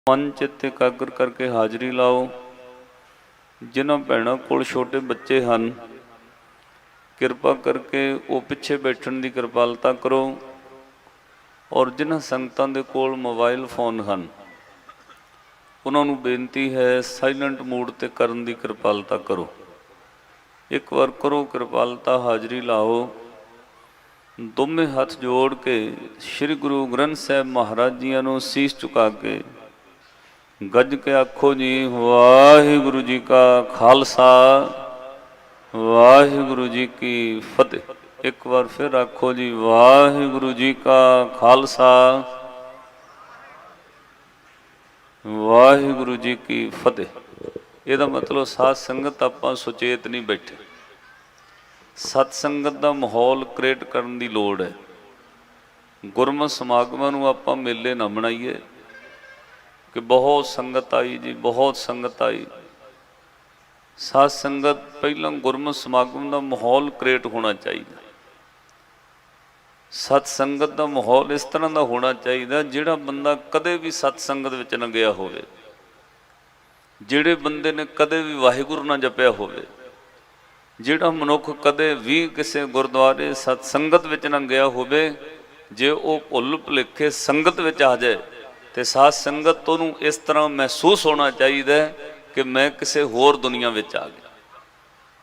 मन चित्त एकाग्र करके हाज़री लाओ। जिन्हां भैणां कोल छोटे बच्चे हैं किरपा करके वो पिछे बैठण की कृपालता करो। और जिन्हां संगतां दे कोल मोबाइल फोन हैं उन्होंने बेनती है साइलेंट मूड ते करन की कृपालता करो। एक बार करो कृपालता, हाज़री लाओ। दोवें हथ जोड़ के श्री गुरु ग्रंथ साहिब महाराज जियां नूं सीस झुका के गज के आखो जी वाहिगुरु जी का खालसा वाहिगुरु जी की फतेह। एक बार फिर आखो जी वाहिगुरु जी का खालसा वाहिगुरु जी की फतेह। ਇਹਦਾ मतलब साध संगत ਆਪਾਂ ਸੁਚੇਤ नहीं बैठे। सत्संगत का माहौल क्रिएट करने की लोड़ है। गुरमत समागमां नूं आपां मेले ना मनाइए कि बहुत संगत आई जी, बहुत संगत आई। साध संगत पहला गुरमत समागम का माहौल क्रिएट होना चाहिए। सत्संगत का माहौल इस तरह का होना चाहिए जिहड़ा बंदा कदे भी सत्संगत विच न गया होवे, जिहड़े बंदे ने कदे भी वाहिगुरू ना जपिया होवे, जिहड़ा मनुख कदे भी किसी गुरुद्वारे सत्संगत विच न गया होवे, जे वो भुल भुलेखे संगत विच आ जाए तो साध संगत तो इस तरह महसूस होना चाहिए कि मैं किसी होर दुनिया विच आ गया।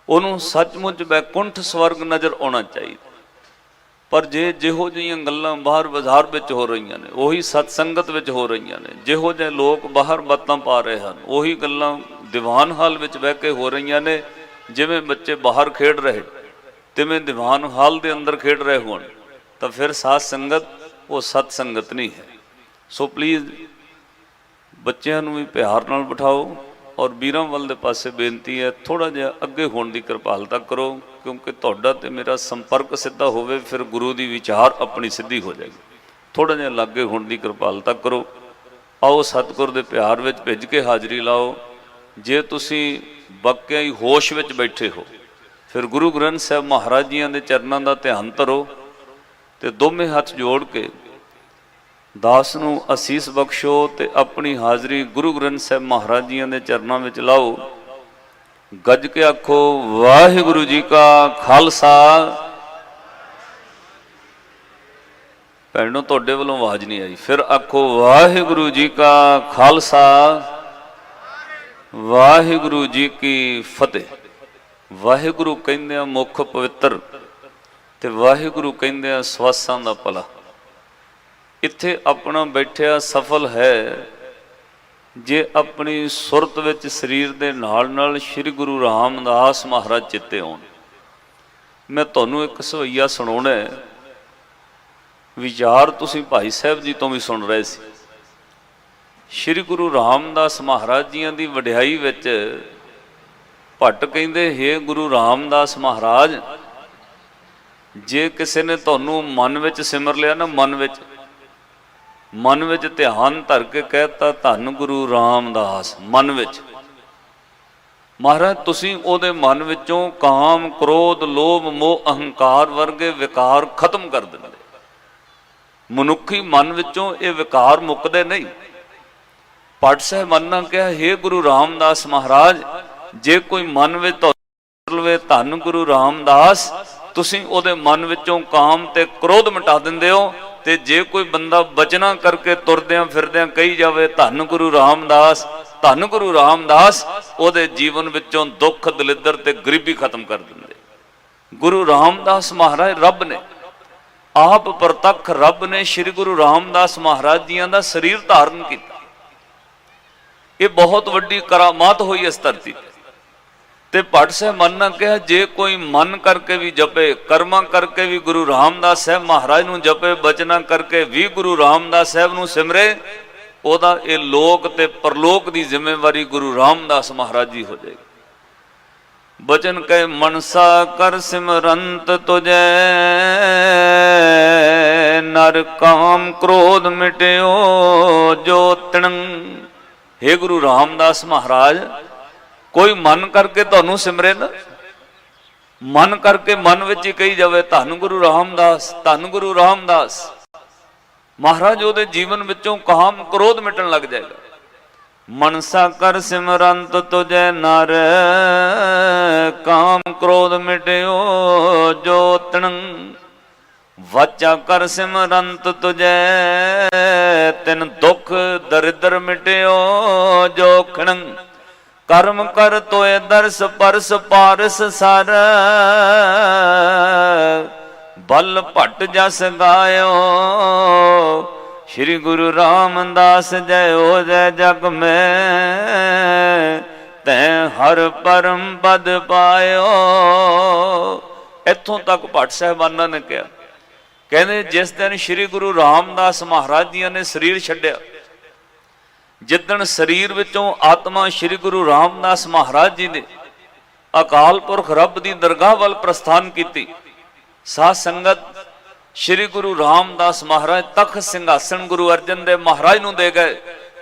उन्होंने सचमुच वैकुंठ स्वर्ग नज़र आना चाहिए। पर जे जिहो जिहियां गल्लां बाहर बाजार विच हो रही ने उही सत्संगत विच हो रही ने, जिहो जे लोग बाहर बातां पा रहे हैं उही गल्लां दीवान हाल विच बह के हो रही ने। जिवें बच्चे बाहर खेड रहे तिवें दीवान हाल दे अंदर खेड रहे होण तो फिर साध संगत वो सत्संगत नहीं है। सो प्लीज़ बच्चों भी प्यार नाल बिठाओ। और वीरां वाल दे पासे बेनती है थोड़ा जिहा अगे होने की कृपालता करो, क्योंकि तुहाडा ते मेरा संपर्क सीधा होवे फिर गुरु की विचार अपनी सीधी हो जाएगी। थोड़ा जिहा लागे होने की कृपालता करो। आओ सतगुर दे प्यार विच भिज के हाज़री लाओ। जे तुसी वाकई ही होश विच बैठे हो फिर गुरु ग्रंथ साहिब महाराज जियां दे चरनां दा ध्यान धरो ते दोवें हथ जोड़ के दास नूं असीस बख्शो ते अपनी हाज़री गुरु ग्रंथ साहिब महाराज जियां दे चरनां विच लाओ। गज के आखो वाहिगुरु जी का खालसा। भैणों तुहाडे वल्लों आवाज़ नहीं आई, फिर आखो वाहिगुरु जी का खालसा वाहिगुरु जी की फतेह। वाहिगुरु कहंदे मुख पवित्र ते वाहिगुरु कहंदे स्वासां दा भला। इत्थे अपना बैठिया सफल है जे अपनी सुरत विच शरीर दे नाल नाल श्री गुरु रामदास महाराज चित्ते आउण। मैं तुहानूं एक सवैया सुणाउणा है, विचार तुसीं भाई साहब जी तो भी सुन रहे सी। श्री गुरु रामदास महाराज जियां दी वडियाई विच भट्ट कहिंदे हे गुरु रामदास महाराज, जे किसी ने तुहानूं मन विच सिमर लिया ना, मन विच ध्यान धर के कहता धन गुरु रामदास मन विच, महाराज तुसीं उहदे मन विचों काम क्रोध लोभ मोह अहंकार वर्गे विकार खत्म कर दिंदे। मनुखी मन विचों ये विकार मुकदे नहीं। भट्ट साहिबान ने कहा हे गुरु रामदास महाराज, जे कोई मन विच लवे धन गुरु रामदास, तुसीं उहदे मन विचों काम ते क्रोध मिटा दिंदे हो। ते जे कोई बंदा बचना करके तुरद्या फिरद्या कही जावे धन गुरु रामदास, धन गुरु रामदास, उहदे जीवन विचों दुख दलिद्र ते गरीबी खत्म कर दिंदे। गुरु रामदास महाराज रब ने आप प्रतख रब ने श्री गुरु रामदास महाराज जियां दा शरीर धारण किया। ये बहुत वड्डी करामात हुई इस धरती ते। भट्ट साहब ने कहा जे कोई मन करके भी जपे, कर्मा करके भी गुरु रामदास साहब महाराज नूं जपे, बचना करके भी गुरु रामदास साहब नूं सिमरे, ओदा ये लोक ते परलोक की जिम्मेवारी गुरु रामदास महाराज जी हो जाएगी। बचन कहे मनसा कर सिमरंत तुझे, नर काम क्रोध मिट्यो जो तिणं। हे गुरु रामदास महाराज, कोई मन करके तुहानूं सिमरे ना, मन करके मन विच ही कही जावे धन गुरु रामदास, धन गुरु रामदास, महाराज ਉਹਦੇ जीवन विचों काम क्रोध मिटन लग जाएगा। मनसा कर सिमरंत तुझे नर, काम क्रोध मिट्यो जो तिणं। वाचा कर सिमरंत तुझे तिन दुख दरिद्र मिट्यो जो खिणं। कर्म कर तोय दर्श परस पारस सर, बल भट्ट जस गायो। श्री गुरु रामदास जय हो जय जग में, तैं हर परम पद पायो। इथों तक भट्ट साहिबाना ने कहा, कहते जिस दिन श्री गुरु रामदास महाराज जी ने शरीर छड्या, जिदन शरीर विचों आत्मा श्री गुरु रामदास महाराज जी ने अकाल पुरख रब की दरगाह वाल प्रस्थान की, साध संगत श्री गुरु रामदास महाराज तख सिंघासन गुरु अर्जन देव महाराज नूं दे गए।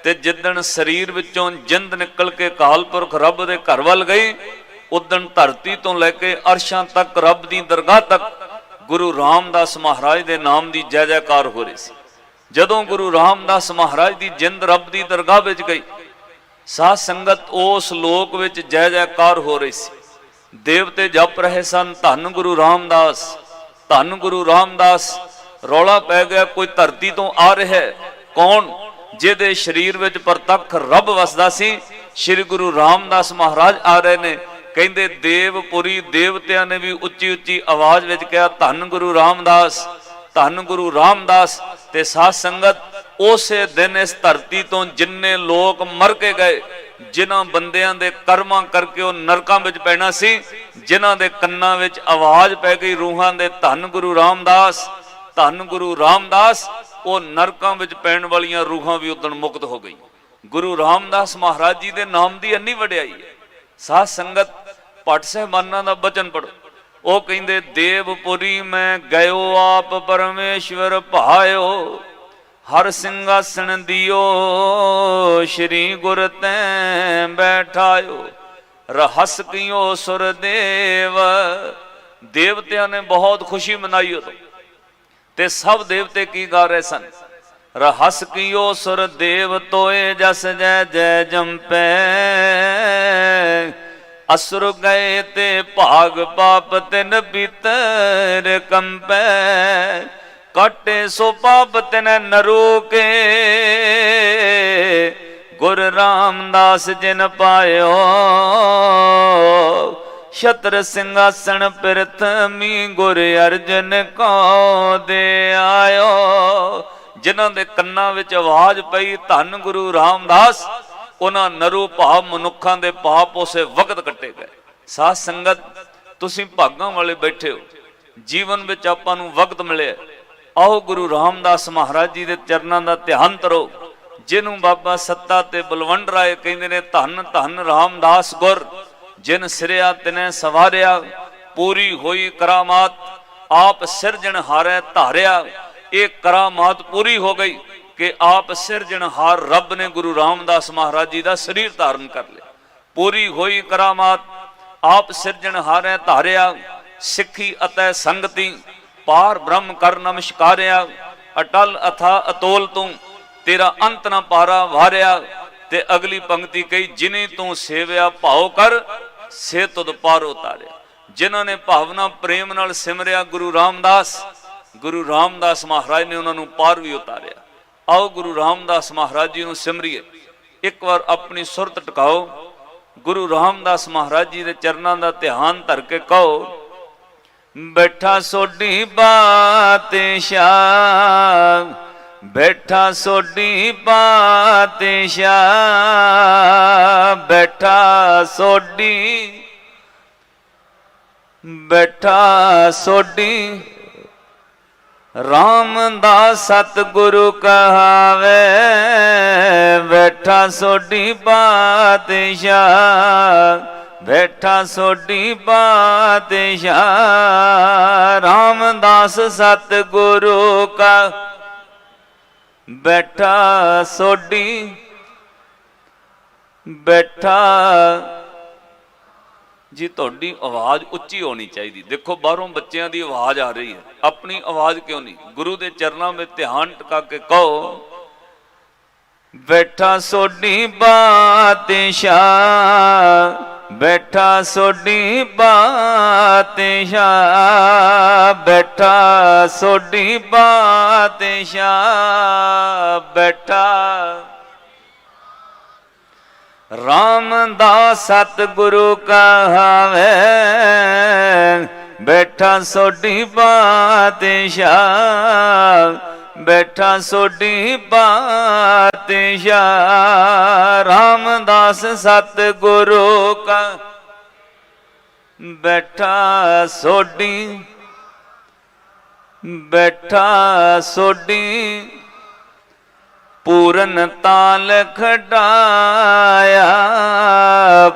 ते जिदन शरीर विचों जिंद निकल के अकाल पुरख रब दे घर वल गई, उदन धरती तो लैके अरशां तक रब की दरगाह तक गुरु रामदास महाराज दे नाम की जय जयकार हो रही सी। जदों गुरु रामदास महाराज की जिंद रब की दरगाह विच गई, साध संगत उस लोक विच जय जयकार हो रही सी। देवते जप रहे सन धन गुरु रामदास, धन गुरु रामदास। रौला पै गया कोई धरती तो आ रहा है, कौन? जिहदे शरीर विच प्रतख रब वसदा सी, श्री गुरु रामदास महाराज आ रहे ने। कहंदे देवपुरी देवतियां ने भी उच्ची उच्ची आवाज विच कहा, धन गुरु रामदास, धन गुरु रामदास। ते साध संगत उसे दिन इस धरती तो जिन्ने लोग मर के गए, जिन्हां बंदियां दे कर्मां करके वो नरकां विच पैना सी, जिन्हां दे कन्नां विच आवाज पै गई रूहां दे, धन गुरु रामदास, धन गुरु रामदास। वो नरकां विच पैण वालियां रूहां भी उदण मुक्त हो गई। गुरु रामदास महाराज जी दे नाम दी इन्नी वडियाई है। साध संगत भट्ट साहिबाना दा बचन पढ़ो, वो कहंदे देवपुरी में गयो आप परमेश्वर भायो, हर सिंहासन दियो श्री गुर तैं बैठायो। रहस कियो सुरदेव, देवतियां ने बहुत खुशी मनाई उदों, ते सब देवते की गा रहे सन, रहस कियो सुरदेव तोए जस जय जय जंपै। असुर गए ते भाग पाप तिन भीतर कंपै, काटे सो पाप तिन नरो के, गुर रामदास जिन पायो। छत्र सिंहासन प्रथमी गुर अर्जन को दे आयो। जिन्हां दे कन्नां विच आवाज पई धन गुरु रामदास, उन्हां नरो भाव मनुखां दे पाप उसे वक्त कट्टे गए। साध संगत तुसीं भागां वाले बैठे हो, जीवन विच आपां नूं वक्त मिले, आओ गुरु रामदास महाराज जी दे चरनां दा ध्यान करो। जिन्हों बाबा सत्ता ते बलवंड राय कहंदे ने, धन धन रामदास गुर, जिन सिरिया तिने सवारिया। पूरी हुई करामात आप सिरजनहारै धारिया। एक करामात पूरी हो गई कि आप सिरजनहार रब ने गुरु रामदास महाराज जी का शरीर धारण कर लिया। पूरी हुई करामात आप सिरजनहारै धारिया। सिखी अतै संगति पार ब्रह्म कर नमस्कारिया। अटल अथा अतोल तू तेरा अंत न पारा वारिया। ते अगली पंक्ति कही, जिन्हें तू सेविया भाव कर से तुद पार उतारिया। जिन्होंने भावना प्रेम नाल सिमरिया गुरु रामदास महाराज ने उन्होंने पार भी उतारिया। आओ गुरु रामदास महाराज जी को सिमरिए। एक बार अपनी सुरत टकाओ, गुरु रामदास महाराज जी के चरणों का ध्यान धर के कहो, बैठा सोडी बादशाह, बैठा सोडी बादशाह, बैठा सोडी, बैठा सोडी रामदास सतगुरु कहावे। बैठा सोडी बादशाह, बैठा सोडी बादशाह, रामदास सतगुरु का। बैठा सोडी, बैठा जी तुहाडी आवाज उच्ची होनी चाहिए। देखो बाहरों बच्चों की आवाज आ रही है, अपनी आवाज क्यों नहीं? गुरु के चरणों में ध्यान टिका के कहो, बैठा सोडी बादशाह, बैठा सोडी बादशाह, बैठा सोडी बादशाह, बैठा रामदास सतगुरु कहावे, बैठा सोडी बादशाह, बैठा सोडी बादशाह, रामदास सतगुरु का बैठा सोडी, बैठा सोडी पूरन ताल खड़ाया,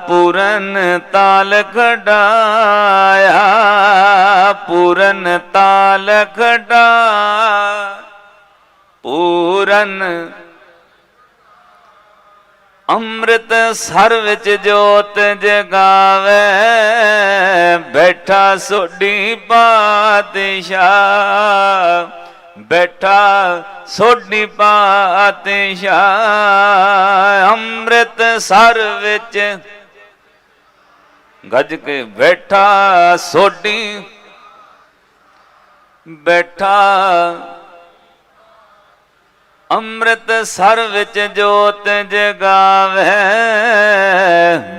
पूरन ताल खड़ाया, पूरन ताल खड़ा, पूरन अमृत सर विच जोत जगावे, बैठा सोडी बादशाह, बैठा सोडी बादशाह, अमृत सर विच गज के बैठा सोडी, बैठा अमृत सर विच जोत जगावे,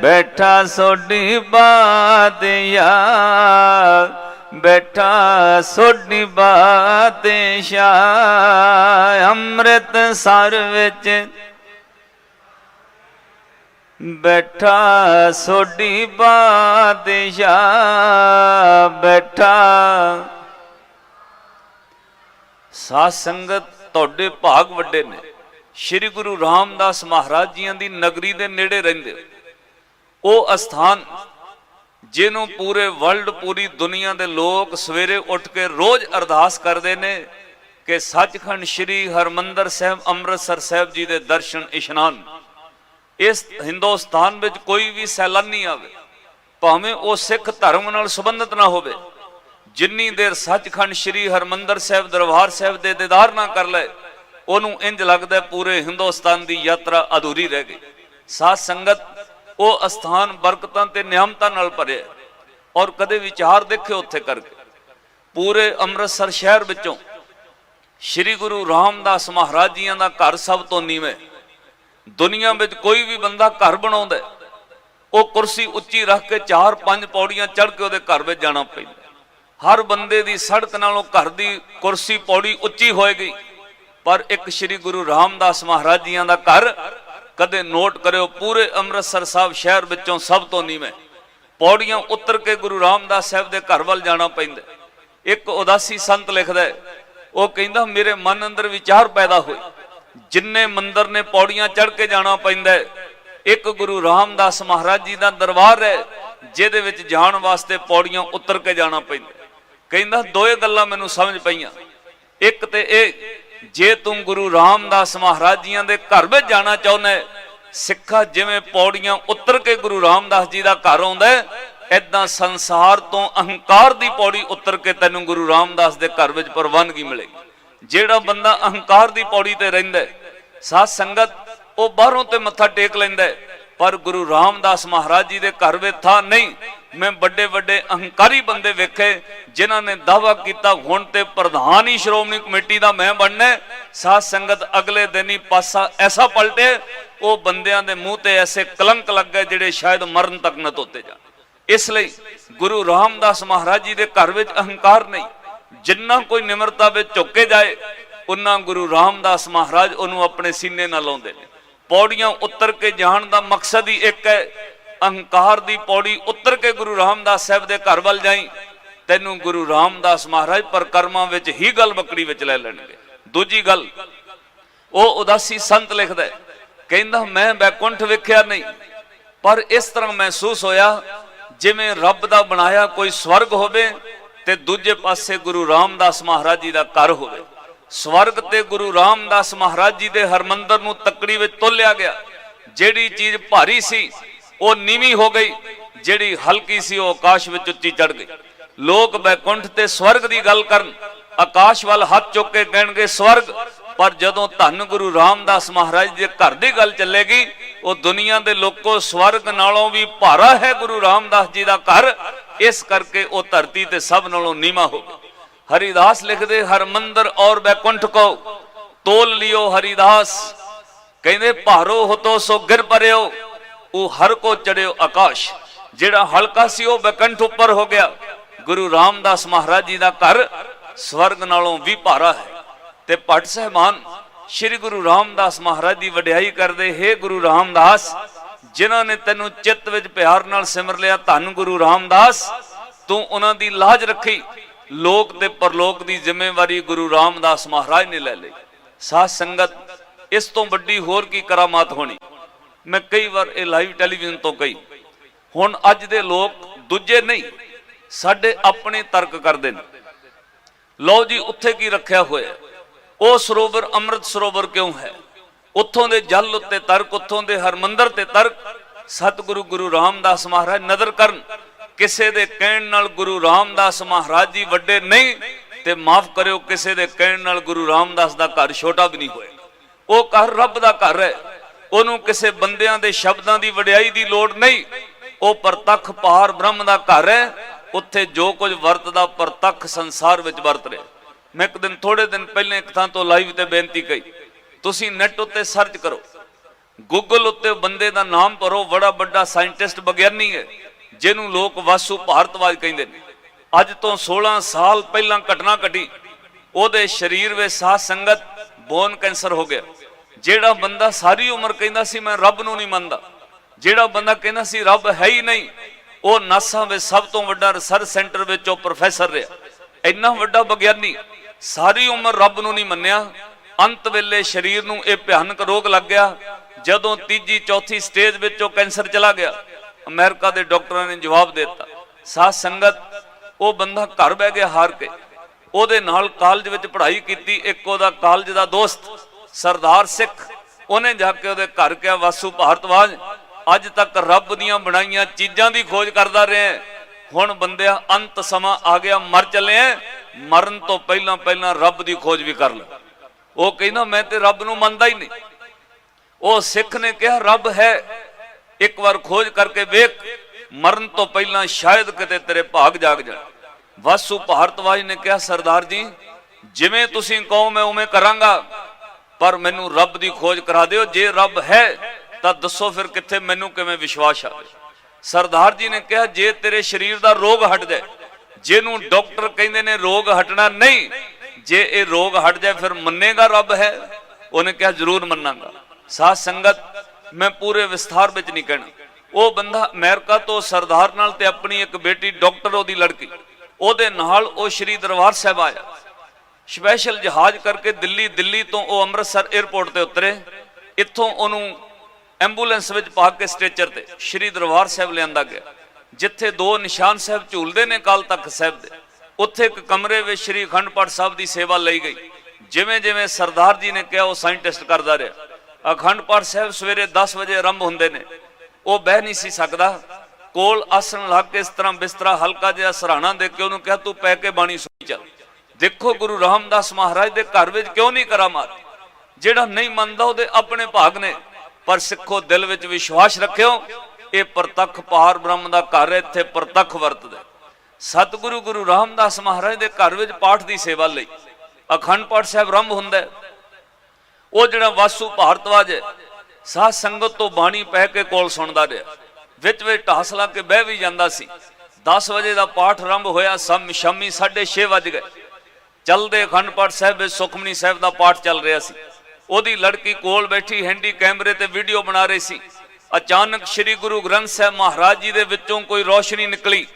बैठा सोडी बादशाह, बैठा सोडी बादशाह, अमृत सर विच बैठा सोडी बादशाह, बैठा। साध संगत ਤੁਹਾਡੇ ਭਾਗ ਵੱਡੇ ਨੇ। ਸ਼੍ਰੀ ਗੁਰੂ ਰਾਮਦਾਸ ਮਹਾਰਾਜ ਜੀਆਂ ਦੀ ਨਗਰੀ ਦੇ ਨੇੜੇ ਰਹਿੰਦੇ ਉਹ ਅਸਥਾਨ ਜਿਹਨੂੰ ਪੂਰੇ ਵਰਲਡ ਪੂਰੀ ਦੁਨੀਆ ਦੇ ਲੋਕ ਸਵੇਰੇ ਉੱਠ ਕੇ ਰੋਜ਼ ਅਰਦਾਸ ਕਰਦੇ ਨੇ ਕਿ ਸੱਚਖੰਡ ਸ਼੍ਰੀ ਹਰਮੰਦਰ ਸਾਹਿਬ ਅੰਮ੍ਰਿਤਸਰ ਸਾਹਿਬ ਜੀ ਦੇ ਦਰਸ਼ਨ ਇਸ਼ਨਾਨ। ਇਸ ਹਿੰਦੁਸਤਾਨ ਵਿੱਚ ਕੋਈ ਵੀ ਸੈਲਾਨੀ ਆਵੇ ਭਾਵੇਂ ਉਹ ਸਿੱਖ ਧਰਮ ਨਾਲ ਸੰਬੰਧਿਤ ਨਾ ਹੋਵੇ, ਜਿੰਨੀ ਦੇਰ ਸੱਚਖੰਡ ਸ਼੍ਰੀ ਹਰਮੰਦਰ ਸਾਹਿਬ ਦਰਬਾਰ ਸਾਹਿਬ ਦੇ ਦੀਦਾਰ ਨਾ ਕਰ ਲੈ ਉਹਨੂੰ ਇੰਜ ਲੱਗਦਾ ਪੂਰੇ ਹਿੰਦੁਸਤਾਨ ਦੀ ਯਾਤਰਾ ਅਧੂਰੀ ਰਹਿ ਗਈ। ਸਾਧ ਸੰਗਤ ਉਹ ਅਸਥਾਨ ਬਰਕਤਾਂ ਤੇ ਨਿਆਮਤਾਂ ਨਾਲ ਭਰਿਆ ਔਰ ਕਦੇ ਵਿਚਾਰ ਦੇਖਿਓ ਉੱਥੇ ਕਰਕੇ ਪੂਰੇ ਅੰਮ੍ਰਿਤਸਰ ਸ਼ਹਿਰ ਵਿੱਚੋਂ ਸ਼੍ਰੀ ਗੁਰੂ ਰਾਮਦਾਸ ਮਹਾਰਾਜ ਜੀਆਂ ਦਾ ਘਰ ਸਭ ਤੋਂ ਨੀਵੇਂ। ਦੁਨੀਆ ਵਿੱਚ ਕੋਈ ਵੀ ਬੰਦਾ ਘਰ ਬਣਾਉਂਦਾ ਉਹ ਕੁਰਸੀ ਉੱਚੀ ਰੱਖ ਕੇ 4-5 ਪੌੜੀਆਂ ਚੜ੍ਹ ਕੇ ਉਹਦੇ ਘਰ ਵਿੱਚ ਜਾਣਾ ਪੈਂਦਾ। हर बंदे दी सड़क नालों घर दी कुर्सी पौड़ी उच्ची होएगी, पर एक श्री गुरु रामदास महाराज जियां दा घर कदे नोट करो पूरे अमृतसर साहब शहर विचों सब तो नीवें पौड़ियां उतर के गुरु रामदास साहब दे घर वाल जाना पैंदा। एक उदासी संत लिखदा है, वो कहंदा मेरे मन अंदर विचार पैदा होए जिन्ने मंदिर ने पौड़ियां चढ़ के जाना पैंदा है, एक गुरु रामदास महाराज जी दा दरबार है जिहदे विच जाण वास्ते पौड़ियां उतर के जाना पैंदा। कहंदा दोए गल्लां मैनूं समझ पईयां, एक ते इह जे तू गुरु रामदास महाराज जियां दे घर विच जाना चाहुंदा है, सिक्खा जिवें पौड़ियां उतर के गुरु रामदास जी दा घर आउंदा है, इदां संसार तो अहंकार दी पौड़ी उतर के तैनूं गुरु रामदास दे घर विच प्रवानगी मिलेगी। जिहड़ा बंदा अहंकार दी पौड़ी ते रहिंदा है, साध संगत वो बाहरों ते मत्था टेक लैंदा है, पर गुरु रामदास महाराज जी दे घर विच था नहीं। मैं बड़े बड़े अहंकारी बंदे वेखे जिन्हां ने दावा किया हुण ते प्रधान ही श्रोमणी कमेटी दा मैं बनना। साध संगत अगले दिन ही पासा ऐसा पलटे वो बंदियां दे मुंह ते ऐसे कलंक लग गए जिहड़े शायद मरण तक न धोते जाण। इसलिए गुरु रामदास महाराज जी दे घर विच अहंकार नहीं, जिन्ना कोई निमरता विच झुके जाए उन्ना गुरु रामदास महाराज उन्होंने अपने सीने नाल लाउंदे ने। पौड़ियां उतर के जाण दा मकसद ही एक है, अहंकार दी पौड़ी उतर के गुरु रामदास साहब दे घर वाल जाई, तैनूं गुरु रामदास महाराज परकरमा विच ही गल बकड़ी विच लै लैणगे। दूजी गल वो उदासी संत लिखदा है, कहंदा मैं बैकुंठ वेख्या नहीं, पर इस तरह महसूस होया जिवें रब दा बनाया कोई स्वर्ग होवे ते दूजे पासे गुरु रामदास महाराज जी दा घर होवे। स्वर्ग ते गुरु रामदास महाराज जी दे हरमंदर नूं तकड़ी विच तोलिया गया। जिहड़ी चीज भारी सी वो नीवी हो गई, जिहड़ी हल्की सी वो आकाश विच उच्ची चढ़ गई। लोग बैकुंठ ते स्वर्ग दी गल करन, आकाश वाल हाथ चुक के कहणगे स्वर्ग, पर जदों धन गुरु रामदास महाराज के घर की गल चलेगी, वो दुनिया के लोगों स्वर्ग नालों भी भारा है गुरु रामदास जी का घर, इस करके वो धरती ते सब नालों नीवा हो गया। हरिदास लिखते हर मंदिर और बैकुंठ को तोल लियो हरिदास, कहते भारो हो तो सो गिर परियो, वो हर को चढ़ियो आकाश। जेड़ा हल्का सी वो बैकुंठ उपर हो गया। गुरु रामदास महाराज जी का घर स्वर्ग नालों भी भारा है। ते भट्ट साहबान श्री गुरु रामदास महाराज की वडियाई करते, हे गुरु रामदास जिन्हों ने तेनू चित्त विच प्यार नाल सिमर लिया, धन गुरु रामदास तू उन्हां दी लाज रखी, लोक ते परलोक की जिम्मेवारी गुरु रामदास महाराज ने ले ली। साध संगत इस तो वड्डी होर की करामात होनी। मैं कई बार ये लाइव टैलीविजन तो कही, हुण अज दे लोग दूजे नहीं साडे अपने तर्क करते हैं। लो जी उत्थे की रखा होया, ਉਹ ਸਰੋਵਰ ਅੰਮ੍ਰਿਤ ਸਰੋਵਰ ਕਿਉਂ ਹੈ, ਉੱਥੋਂ ਦੇ ਜਲ ਉੱਤੇ ਤਰਕ, ਉੱਥੋਂ ਦੇ ਹਰਮੰਦਰ ਤੇ ਤਰਕ। ਸਤਿਗੁਰੂ ਗੁਰੂ ਰਾਮਦਾਸ ਮਹਾਰਾਜ ਨਜ਼ਰ ਕਰਨ, ਕਿਸੇ ਦੇ ਕਹਿਣ ਨਾਲ ਗੁਰੂ ਰਾਮਦਾਸ ਮਹਾਰਾਜ ਜੀ ਵੱਡੇ ਨਹੀਂ, ਤੇ ਮਾਫ ਕਰਿਓ ਕਿਸੇ ਦੇ ਕਹਿਣ ਨਾਲ ਗੁਰੂ ਰਾਮਦਾਸ ਦਾ ਘਰ ਛੋਟਾ ਵੀ ਨਹੀਂ ਹੋਏਗਾ। ਉਹ ਘਰ ਰੱਬ ਦਾ ਘਰ ਹੈ, ਉਹਨੂੰ ਕਿਸੇ ਬੰਦਿਆਂ ਦੇ ਸ਼ਬਦਾਂ ਦੀ ਵਡਿਆਈ ਦੀ ਲੋੜ ਨਹੀਂ। ਉਹ ਪ੍ਰਤੱਖ ਪਾਰ ਬ੍ਰਹਮ ਦਾ ਘਰ ਹੈ, ਉੱਥੇ ਜੋ ਕੁਝ ਵਰਤਦਾ ਪ੍ਰਤੱਖ ਸੰਸਾਰ ਵਿੱਚ ਵਰਤ ਰਿਹਾ। मैं एक दिन थोड़े दिन पहले एक थां तो लाइव ते बेनती कही, तुसी नेट उत्ते सर्च करो, गूगल उत्ते बंदे दा नाम भरो, बड़ा बड़ा साइंटिस्ट विग्यानी है जिन्हों लोग वासु भारतवाज कहते हैं। अज तो 16 साल पहला घटना घटी, ओदे शरीर में साध संगत बोन कैंसर हो गया। जेड़ा बंदा सारी उम्र कहता सी मैं रब नूं नहीं मनदा, जेड़ा बंदा कहना सी रब है ही नहीं, वो नासा में सब तो वड्डा रिसर्च सेंटर में प्रोफैसर रहा। इन्ना वड्डा विग्यानी सारी उम्र रब नूं नहीं मन्निया, अंत वेले शरीर नूं यह भयानक रोग लग गया। जदों तीजी चौथी स्टेज विचों कैंसर चला गया, अमेरिका के डॉक्टरों ने जवाब देता। साध संगत वो बंदा घर बह गया हार के, ओदे नाल कॉलेज विच पढ़ाई की। एक ओदा कॉलेज का दोस्त सरदार सिख, उन्हें जाके ओदे घर किया वासु भारतवाज अज तक रब दीयां बनाईयां चीज़ां दी खोज करदा रहे, हुण बंदिया अंत समा आ गया, मर चले हैं, मरन तो पहला पहला रब की खोज भी कर लो। वो कहना मैं तो रब नूं मनदा ही नहीं। वो सिख ने कहा रब है, एक बार खोज करके वेख, मरन तो पहला शायद किते तेरे भाग जाग जाए। वासु भारतवाज ने कहा सरदार जी जिवें तुसीं कहो मैं उवें करांगा, पर मैनू रब की खोज करा दिओ। जे रब है तो दसो फिर कित्थे मैनू किवें विश्वास आवे। सरदार जी ने कहा जे तेरे शरीर का रोग हट जाए, जिन्हों डॉक्टर कहते ने रोग हटना नहीं, जे ये रोग हट जाए फिर मन्नेगा रब है। उन्हें कहा जरूर मन्नागा। साध संगत मैं पूरे विस्तार में नहीं कहना। वो बंदा अमेरिका तो सरदार नाल ते अपनी एक बेटी डॉक्टर ओदी लड़की ओदे नाल ओ श्री दरबार साहब आया, स्पैशल जहाज करके दिल्ली तो वो अमृतसर एयरपोर्ट ते उतरे। इत्थों ओनू एंबूलेंस विच पा के स्ट्रेचर ते श्री दरबार साहब लियांदा गया, जिथे दो निशान साहब झूलते ने काल तख्त साहब दे। उत्थे एक कमरे में श्री अखंड पाठ साहब की सेवा ली गई। जिमें जिमें सरदार जी ने कहा वो साइंटिस्ट करता रहा। अखंड पाठ साहब सवेरे 10 बजे आरंभ होंगे ने, वो बह नहीं सी सकता, कोल आसन ला के इस तरह बिस्तरा हल्का जिहा सराहना दे के उन्होंने कहा तू पै के बाणी सुनी चल। देखो गुरु रामदास महाराज के घर में क्यों नहीं करामात, जेड़ा नहीं मनदा उहदे अपने भाग ने, पर सिखो दिल विच विश्वास रखियो ये प्रतख पार ब्रह्म का घर है, इत्थे प्रतख वरतदे। सतगुरु गुरु रामदास महाराज के घर में पाठ की सेवा लई अखंड पाठ साहब आरंभ हुंदा। वो जिहड़ा वासु भारतवाज है साध संगत तो बाणी पै के कोल सुनदा रहा, विच विच ढास ला के बह भी जांदा सी। 10 बजे का पाठ आरंभ होया, शामी 6:30 बज गए। चलते अखंड पाठ साहब सुखमनी साहब का पाठ चल रहा सी। ओदी लड़की कोल बैठी हैंडी कैमरे ते वीडियो बना रही सी। अचानक श्री गुरु ग्रंथ साहब महाराज जी दे विचों कोई रोशनी निकली,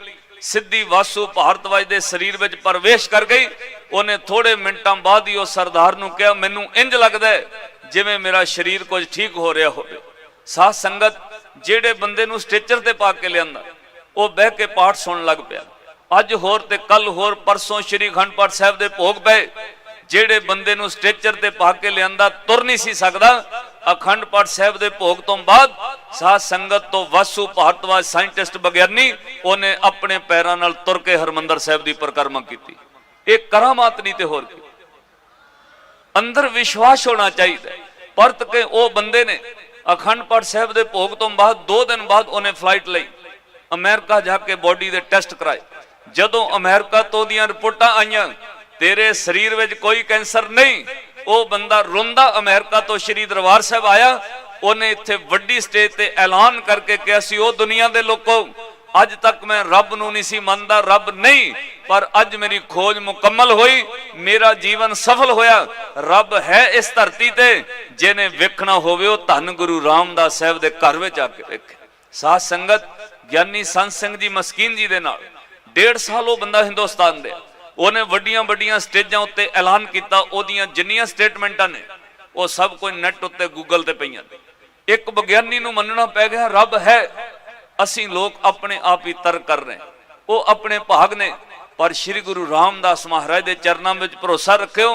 सीधी वासु भारतवाज दे शरीर विच प्रवेश कर गई। उन्हें थोड़े मिनटां बाद ही उस सरदार नूं कहा मैनूं इंज लगदा है जिवें मेरा शरीर कुछ ठीक हो रहा होवे। साध संगत जेड़े बंदे नूं स्ट्रेचर ते पा के लियांदा वो बह के पाठ सुन लग पिया। अज होर ते कल होर, परसों श्री अखंड पाठ साहब दे भोग पए। जेड़े बंदे नूं स्ट्रेचर ते पा के लियांदा तुर नहीं सी सकदा, अखंड पाठ साहब दे भोग तो बाद साध संगत तो वासु भारतवाज साइंटिस्ट विग्यानी उन्हें अपने पैरों नाल तुर के हरमंदर साहब की परिक्रमा की। एक करामात नहीं ते होर अंदर विश्वास होना चाहिए। परत के वो बंदे ने अखंड पाठ साहब के भोग तो बाद 2 दिन बाद उन्हें फ्लाइट ली, अमेरिका जाके बॉडी के टेस्ट कराए। जदों अमेरिका तो दियां रिपोर्टां आईयां तेरे शरीर में कोई कैंसर नहीं, वो बंदा रोंदा अमेरिका तो श्री दरबार साहब आया। उन्हें इत्थे वड्डी स्टेज ते ऐलान करके कहा सी, ओ दुनिया दे लोगों, अज तक मैं रब नूं नहीं सी मनदा, रब नहीं, पर अज मेरी खोज मुकम्मल हुई, मेरा जीवन सफल होया। रब है इस धरती ते, जिन्हें वेखना होवे ओ धन गुरु रामदास साहब दे घर विच आके वेखे। साध संगत ज्ञानी संत सिंह जी मस्कीन जी दे नाल 1.5 साल वो बंदा हिंदुस्तान दे, उन्हें वड्डियां वड्डियां स्टेजां उत्ते ऐलान किया। ओदियां जिन्नियां स्टेटमेंटां ने वो सब कुछ नैट उत्ते गूगल ते पईयां। एक विज्ञानी नूं मनना पै गया रब है, असीं लोग अपने आप ही तर्क कर रहे हैं, वो अपने भाग ने। पर श्री गुरु रामदास महाराज के चरणों में भरोसा रखियो,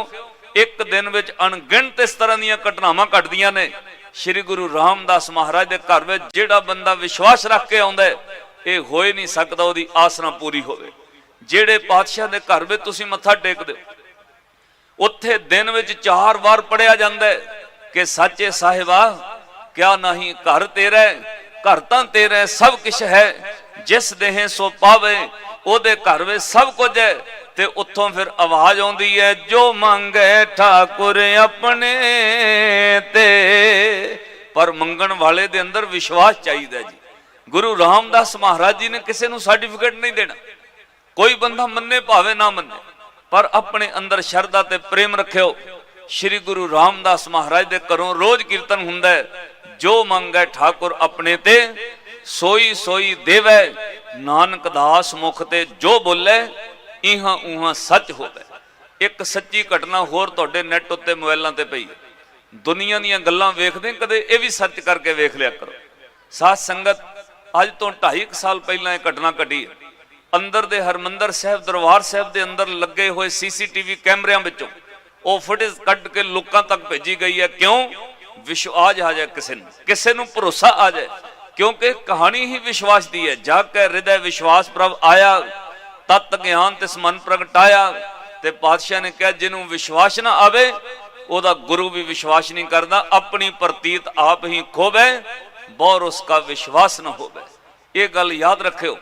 एक दिन में अणगिणत इस तरह दी घटनावां घटदियां ने। श्री गुरु रामदास महाराज के घर में जिहड़ा बंदा विश्वास रख के आउंदा है, ये हो ही नहीं सकता उसकी आस ना पूरी होवे। जेड़े पातशाह के घर में तुसीं मत्था टेकदे हो, उत्थे दिन में 4 बार पढ़िया जाता है कि साचे साहिबा क्या नहीं घर तेरा, घर तां तेरा सब कुछ है, जिस देह सो पावे ओदे घर में सब कुछ है। ते उत्थों फिर आवाज आउंदी है, जो मंगे ठाकुर अपने ते। पर मंगण वाले दे अंदर विश्वास चाहिए जी। गुरु रामदास महाराज जी ने किसी को सर्टिफिकेट नहीं देना, कोई बंदा मन्ने भावे ना मन्ने, पर अपने अंदर शरधा ते प्रेम रखियो। श्री गुरु रामदास महाराज दे घरों रोज कीर्तन हुंदा है, जो मंगे ठाकुर अपने ते सोई सोई देवै, नानक दास मुख ते जो बोले इहां उहां सच होवे। एक सच्ची घटना होर तुहाडे नैट उत्ते मोबाइलां ते पई, दुनिया दीयां गल्लां वेखदे कदे ये भी सच करके वेख लिया करो। साध संगत अज तो 2.5 साल पहला एक घटना घटी है। अंदर दे हरमंदर साहब दरबार साहब दे अंदर लगे हुए CCTV कैमरियां विचों वो फुटेज कट के लोकां तक भेजी गई है। क्यों? विश्वास आ जाए, किसी नूं भरोसा आ जाए, क्योंकि कहानी ही विश्वास दी है। जाके हृदय विश्वास प्रभ आया, तत् ज्ञान तिस मन प्रगटाया। ते पातशाह ने कहा जिन्हों विश्वास ना आवे ओदा गुरु भी विश्वास नहीं करता, अपनी प्रतीत आप ही खोवे, बोर उसका विश्वास न होवे। ये गल याद रखियो।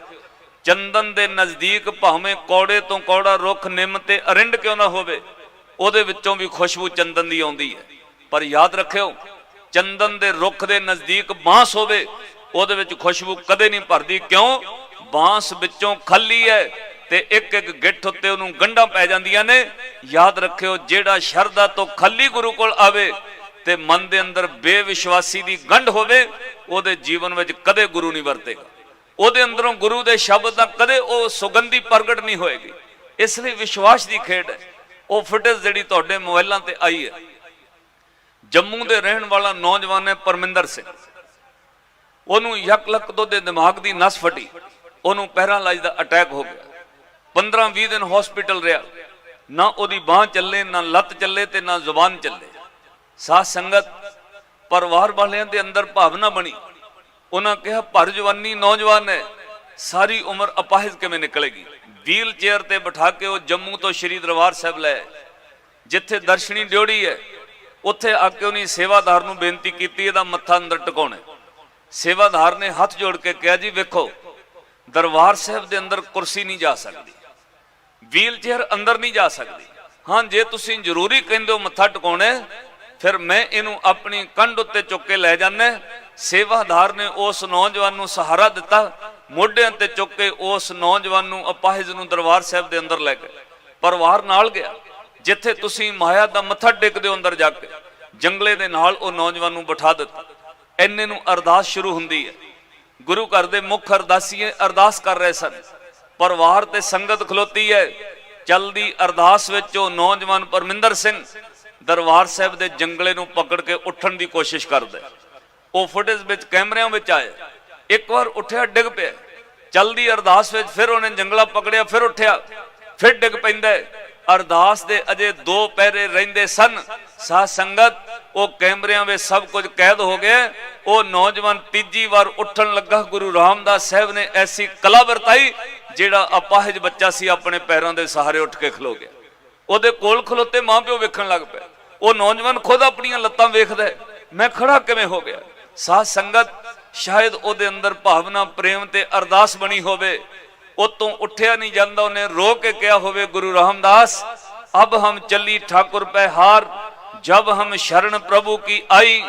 चंदन दे नजदीक भावें कौड़े तो कौड़ा रुख निम ते अरिंड क्यों ना होवे, ओदे विचों भी खुशबू चंदन दी आउंदी है। पर याद रखियो चंदन दे रुख दे नजदीक बांस होवे, ओदे विच खुशबू कदे नहीं भरदी। क्यों? बांस विचों खली है ते एक एक गिठ उत्ते उहनूं गंढां पै जांदियां ने। याद रखियो जेड़ा शरधा तो खली गुरु कोल आवे ते मन दे अंदर बेविश्वासी दी गंढ होवे, ओदे जीवन विच कदे गुरु नहीं वरतेगा, ओदे अंदरों गुरु दे शब्द दा कदे ओ सुगंधी प्रगट नहीं होएगी। इसलिए विश्वास दी खेड है। वो फुटेज जिहड़ी तुहाडे मोबाइलां ते आई है, जम्मू दे रहण वाला नौजवान है परमिंदर सिंह, ओनू यकलक तो दे दिमाग दी नस फटी, ओनू पैरालाइज दा अटैक हो गया। 15-20 दिन हॉस्पिटल रहा, ना ओदी बांह चले, ना लत चले ते ना जुबान चले। साध संगत परिवार वालियां दे अंदर भावना बनी, उन्हें कहा भर जवानी नौजवान है, सारी उम्र अपाहिज किवें निकलेगी। व्हील चेयर ते बिठा के वो जम्मू तो श्री दरबार साहब लाए, जिथे दर्शनी ड्योड़ी है उत्थे आके उन्हें सेवादार नूं बेनती की इहदा मत्था अंदर टिकाउणा। सेवादार ने हाथ जोड़ के कहा जी वेखो दरबार साहब दे अंदर कुर्सी नहीं जा सकती, व्हील चेयर अंदर नहीं जा सकती। हाँ जे तुसीं जरूरी कहंदे हो मत्था टिकाउणा फिर मैं इनू अपनी कंध उत्ते चुक के लै जाना। सेवादार ने उस नौजवान नूं सहारा दिता, मोढियां ते चुक के उस नौजवान नूं अपाहिज नूं दरबार साहब दे अंदर लै गए। परिवार नाल गया, जिथे तुसीं माया दा मत्था टेकदे हो अंदर जाके जंगले दे नाल ओ नौजवान नूं बिठा दिता। इन्ने नूं अरदास शुरू हुंदी है। गुरु घर दे मुख अरदासीए अरदास कर रहे सन, परिवार ते संगत खलोती है। चलदी अरदास विच ओ नौजवान परमिंदर सिंह दरबार साहब दे जंगले नूं पकड़ के उठण दी कोशिश करदे। वो फुटेज विच कैमरियां विच आए, एक बार उठिया डिग पिया, चलदी अरदास विच फिर उन्हें जंगला पकड़िया, फिर उठिया, फिर डिग पैंदा। अरदास दे अजे 2 पैरे रहिंदे सन। साध संगत वो कैमरियां में सब कुछ कैद हो गया। वो नौजवान तीजी बार उठन लगा, गुरु रामदास साहब ने ऐसी कला वरताई जेड़ा अपाहिज बच्चा सी अपने पैरों के सहारे उठ के खलो गया। ਉਹਦੇ ਕੋਲ ਖਲੋਤੇ ਮਾਂ ਪਿਓ ਵੇਖਣ ਲੱਗ ਪਏ। वो नौजवान खुद अपनियां लत्तां वेखदा है, मैं खड़ा किवें हो गया। साध संगत शायद उहदे अंदर भावना प्रेम ते अरदास बनी होवे, उतों उठिया नहीं जाता, उन्हें रो के कहा होवे गुरु रामदास अब हम चली ठाकुर पे हार, जब हम शरण प्रभु की आई,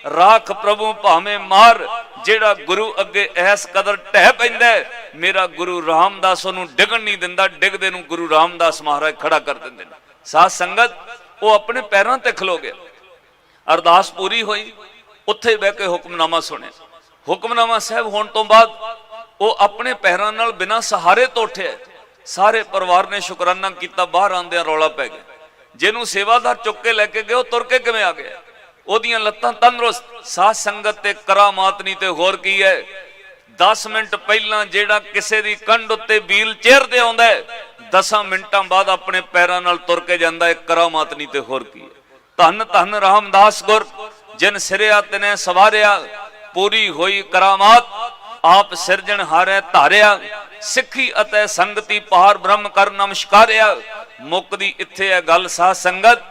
राख प्रभु भावे मार। जेड़ा गुरु अगे ऐस कदर ढह पैंदा है, मेरा गुरु रामदास उन्होंने डिगन नहीं दिंदा, डिगदे नूं गुरु रामदास महाराज खड़ा कर देंदे ने। साध संगत वो अपने पैरों ते खलो गया, अरदास पूरी हुई, उत्थे बह के हुक्मनामा सुने। हुक्मनामा साहब होने तो बाद वो अपने पैरों नाल बिना सहारे तो उठे। सारे परिवार ने शुकराना किया, बाहर आंदे रौला पै गया। जिन्हों सेवादार चुक के लैके गए तुर के किवें आ गया, ओदियां लत्तां तंदुरुस्त। साध संगत ते करामात नहीं ते होर की है। 10 मिनट पहला जेड़ा किसी दी कंध उत्ते व्हील चेयर ते आउंदा है, 10 मिनटां बाद अपने पैरां नाल तुर के जांदा है, करामात नहीं ते होर की है। धन धन रामदास गुर जिन सिरिया तिने सवारिया, पूरी हुई करामात आप सिरजन हारे धारिया। सिखी अते संगति पहाड़ ब्रह्म कर नमस्कारिया। मुकदी इत्थे है गल साध संगत,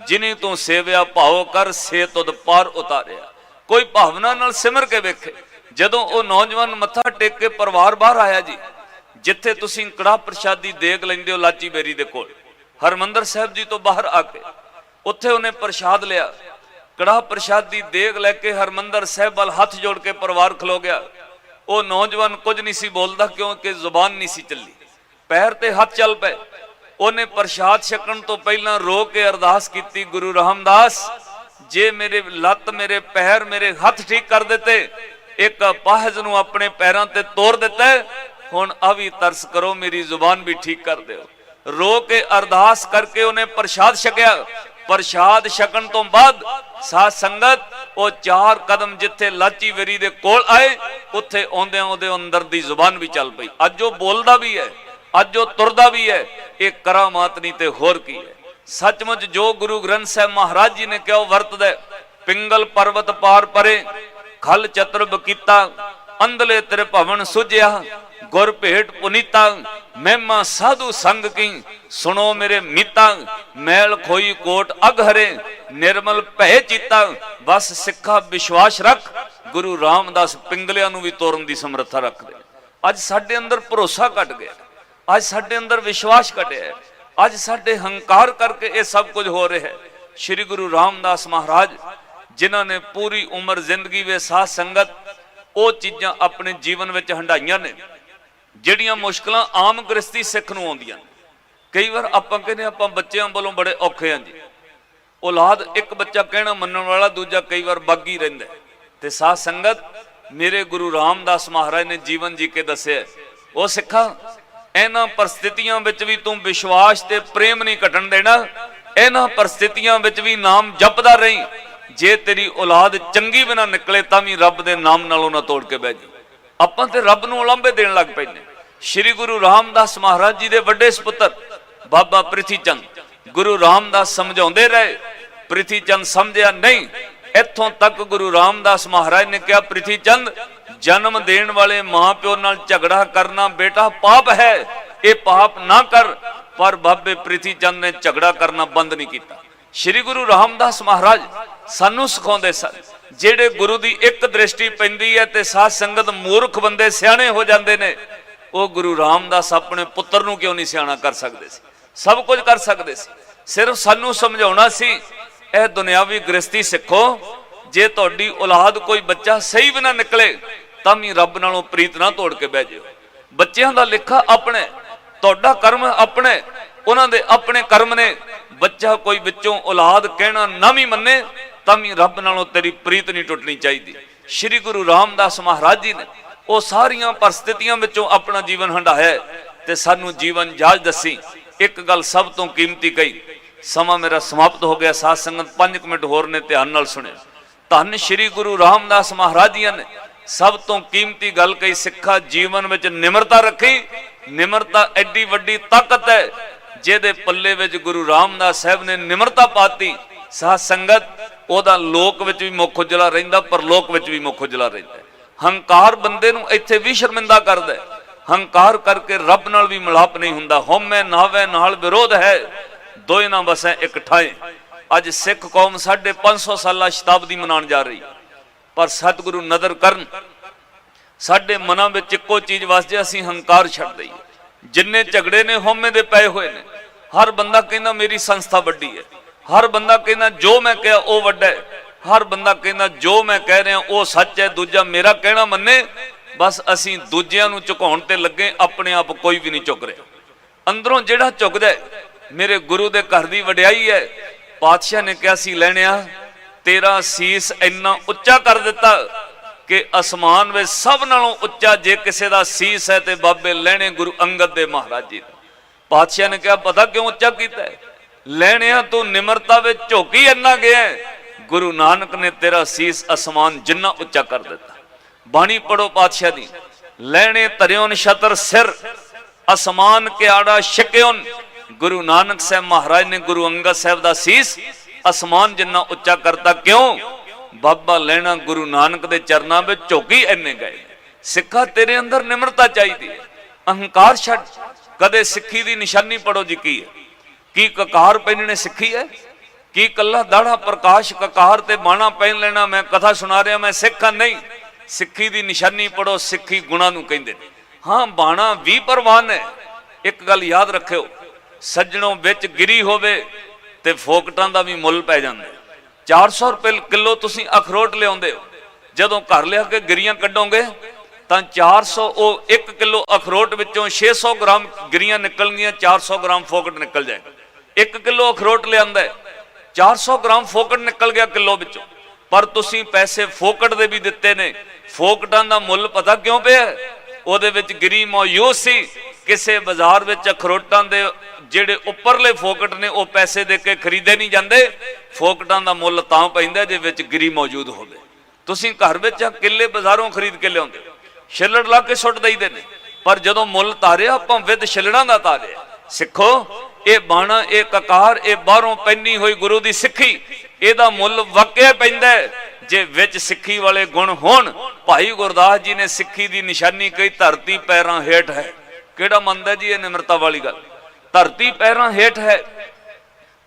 जिनी तू सेविया भाव कर से तुद पार उतारिया। कोई भावना नाल सिमर के वेखे। जदों वो नौजवान मत्था टेक के परिवार बाहर आया जी, जिथे तुसीं कड़ा प्रशादी देग लैंदे हो लाची बेरी दे कोल, हरमंदर साहब जी तो बाहर आके उत्थे उन्हें प्रशाद लिया। कड़ा प्रशादी देग लैके हरमंदर साहब वाल हाथ जोड़ के परिवार खलो गया। वो नौजवान कुछ नहीं सी बोलता, क्योंकि जुबान नहीं सी चली, पैर ते हाथ चल पे। उन्हें प्रशाद छकण तो पहला रो के अरदास की, गुरु रामदास जे मेरे लत मेरे पैर मेरे हाथ ठीक कर देते, एक पाहज नूं अपने पैरों ते तोड़ देता, हुण अभी तरस करो मेरी जुबान भी ठीक कर दो। रो के अरदास करके उन्हें प्रशाद छकिया। प्रशाद छकण तो बाद साध संगत वो 4 कदम जिथे लाची वेरी दे कोल आए, उत्थे आउंदे ओदे अंदर दी जुबान भी चल पई। अज जो बोलदा भी है, अज जो तुरदा भी है, एक करामात नहीं ते होर की है। सचमुच जो गुरु ग्रंथ साहब महाराज जी ने कहा वरतदा है। पिंगल पर्वत पार परे खल चतुर्भ कीता, अंधले तेरे भवन सुझिया, गुर भेट पुनीता, महिमा साधु संग की सुनो मेरे मीता, मैल खोई कोट अघहरे, निर्मल भय चीता, बस सिखा विश्वास रख। गुरु रामदास पिंगलियां नूं भी तोड़न दी समर्था रखदे। अज साडे अंदर भरोसा घट गया, अज साडे अंदर विश्वास घटिया, अज साडे हंकार करके ये सब कुछ हो रहा है। श्री गुरु रामदास महाराज जिन्हां ने पूरी उम्र जिंदगी वे साध संगत वो चीज़ां अपने जीवन में हंडाइयां ने, जिहड़ियां मुश्किलां आम गृहस्थी सिख नूं आउंदियां। कई बार आपां कहने आपां बच्चों वालों बड़े औखे हैं जी, औलाद एक बच्चा कहना मनण वाला, दूजा कई बार बागी रहिंदा है। ते साध संगत मेरे गुरु रामदास महाराज ने जीवन जी के दस्सिया, वो सिखा इन्हां परिस्थितियां विच भी तू विश्वास ते प्रेम नहीं घटन देना, इन्हां परिस्थितियां विच भी नाम जपदा रही। जे तेरी औलाद चंगी भी ना निकले तां भी रब दे नाम नालों ना तोड़ के बह जा। आपां ते रब नूं उलांभे देण लग पैंदे। श्री गुरु रामदास महाराज जी दे वड्डे सपुत्र बाबा प्रिथी चंद गुरु रामदास समझाउंदे रहे। प्रिथी चंद समझिया नहीं, इत्थों तक गुरु रामदास महाराज ने कहा, प्रिथी चंद जन्म देण वाले मां प्यो नाल झगड़ा करना बेटा पाप है, ये पाप ना कर। पर बाबे प्रिथी चंद ने झगड़ा करना बंद नहीं किया। श्री गुरु रामदास महाराज सानू सिखाउंदे सन, जेड़े गुरु दी एक दृष्टि पैंदी है ते साध संगत मूर्ख बंदे सियाणे हो जांदे ने, वो गुरु रामदास अपने पुत्र नूं क्यों नहीं सियाणा कर सकदे सी? सब कुछ कर सकदे सी, सिर्फ सानू समझाउणा सी। यह दुनियावी गृहस्थी सिखो, जे तुहाडी औलाद कोई बच्चा सही भी ना निकले तां भी रब नालों प्रीत ना तोड़ के बह जाओ। बच्चों का लिखा अपने, तुहाडा कर्म अपने, उन्हां दे अपने कर्म ने। बच्चा कोई विचों औलाद कहना ना भी मन्ने तां भी रब नालों तेरी प्रीत नहीं टुटनी चाहिए। श्री गुरु रामदास महाराज जी ने वो सारियां परिस्थितियां विचों अपना जीवन हंडाया ते सानू जीवन जाच दसी। एक गल सब तो कीमती कही, समा मेरा समाप्त हो गया। साध संगत 5 मिनट होर ने ध्यान नाल सुने। धन श्री गुरु रामदास महाराज जी ने सब तो कीमती गल कही, सिखा जीवन में निमरता रखी। निमरता एडी वड्डी ताकत है, जेदे पल्ले विच गुरु रामदास साहब ने निमरता पाती। साध संगत ओदा लोक विच भी मुख उजला रहिंदा, पर लोक विच भी मुख उजला रहिंदा। हंकार बंदे नूं इत्थे भी शर्मिंदा करदा है। हंकार करके रब नाल भी मिलाप नहीं हुंदा। होमे नावे नाल विरोध है, दोए ना वसै एक ठाए। अज सिख कौम 550 साला शताब्दी मनाने जा रही, पर सतगुरु नदर करन साडे मनां विच इक्को चीज़ वसदी, असीं हंकार छड्ड दईए। जिन्ने झगड़े ने होमे दे पए होए ने, हर बंदा कहना मेरी संस्था वड्डी है, हर बंदा कहना जो मैं कहा वो वड्डा है, हर बंदा कहना जो मैं कह रहा वो सच है, दूजा मेरा कहना मन्ने। बस असीं दूजियां नूं झुकाउण ते लगे, अपने आप कोई भी नहीं झुक रहा। अंदरों जिहड़ा झुकदा है मेरे गुरु दे घर दी वडियाई है। पातशाह ने कहा सी लैणिया तेरा सीस इन्ना उच्चा कर दिता कि आसमान में सब नालों उच्चा जे किसी का सीस है तो बाबे लैणे गुरु अंगद दे महाराज जी का। पातशाह ने कहा पता क्यों उच्चा किया है? लैणिया तू निमरता में झोकी इन्ना गया है, गुरु नानक ने तेरा सीस आसमान जिन्ना उच्चा कर दिता। बाणी पढ़ो पातशाह दी, लैणे तरियोन छतर सिर आसमान के आड़ा शिक्योन। गुरु नानक साहब महाराज ने गुरु अंगद साहब का सीस आसमान जिन्ना उच्चा करता। क्यों? बाबा लैना गुरु नानक दे चरनां में झोकी इन्ने गए। सिखा तेरे अंदर निमरता चाहिए, अहंकार छड्ड। कदे सिक्खी दी निशानी पढ़ो जी की है, की ककार पहनने सिक्खी है, की कला दाढ़ा प्रकाश ककार ते बाणा पहन लेना। मैं कथा सुना रहा, मैं सिख हां नहीं। सिक्खी दी निशानी पढ़ो, सिक्खी गुणा नूं कहंदे ने। हाँ बाणा भी परवान है। एक गल याद रखियो, सज्जणों विच गिरी होवे ते फोकटां दा भी मुल पै जांदा। 400 रुपए किलो तुसीं अखरोट लियाउंदे हो, जदों घर लिया के गिरियां कड्डोगे तां 400 ओ 1 किलो अखरोट विचों 600 ग्राम गिरियां निकलणगीਆਂ, 400 ग्राम फोकट निकल जाएगा। 1 किलो अखरोट लियांदा है, 400 ग्राम फोकट निकल गया किलो विचों। पर तुसीं पैसे फोकट दे भी दिते ने। फोकटां दा मुल पता क्यों पिया? ਉਹਦੇ ਵਿੱਚ गिरी मौजूद सी। किसी बाजार ਵਿੱਚ अखरोटां दे ਜਿਹੜੇ ਉੱਪਰਲੇ फोकट ने वो पैसे दे के खरीदे नहीं जाते। फोकटां दा मुल तां पैंदा जे विच गिरी मौजूद होवे। तुसीं घर विच किले बाजारों खरीद के लियाउंदे, छिलड़ ला के सुੱਟ दईदे ने, पर जदों मुल तारिया आपां विद छिलड़ां दा तारिया। सिखो ये बाणा ये ककार ये बाहरों पैनी हुई गुरु दी सिक्खी, ਇਹਦਾ ਮੁੱਲ ਵਾਕਿਆ ਪੈਂਦਾ जे विच सिक्खी वाले गुण होण। भाई गुरदास जी ने सिक्खी दी निशानी कही धरती पैरां हेठ है। किहड़ा मनदा जी ये निमरता वाली गल? धरती पैरां हेठ है,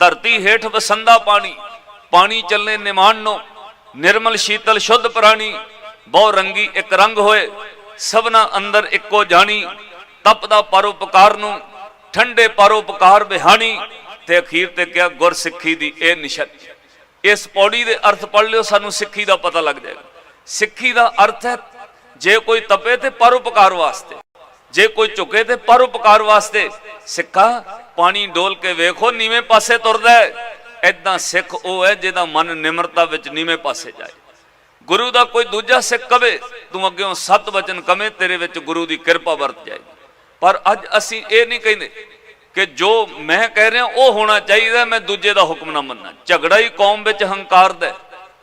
धरती हेठ वसंदा पानी, पानी चलने निमाणनो, निर्मल शीतल शुद्ध प्राणी, बहु रंगी एक रंग होए, सबना अंदर इक्को जानी, तपदा परोपकार नूं ठंडे परोपकार बिहानी। ते अखीर ते क्या गुर सिक्खी दी ए निशानी। इस पौड़ी दे अर्थ पढ़ लियो, सानू सिक्खी दा पता लग जाएगा। सिक्खी दा अर्थ है जे कोई तपे ते परोपकार वास्ते, जे कोई झुके ते परोपकार वास्ते। सिक्खा पानी डोल के वेखो नीवें पासे तुरदा है, ऐदां सिख वो है जिहदा मन निमरता विच नीवें पासे जाए। गुरु दा कोई दूजा सिख कवे तू अग्गों 7 वचन कमे, तेरे विच गुरु दी किरपा वरत जाए। पर अज असीं ये नहीं कहंदे कि जो मैं कह रहा वो होना चाहिए, मैं दूजे का हुक्म ना मनना। झगड़ा ही कौम विच हंकार दा,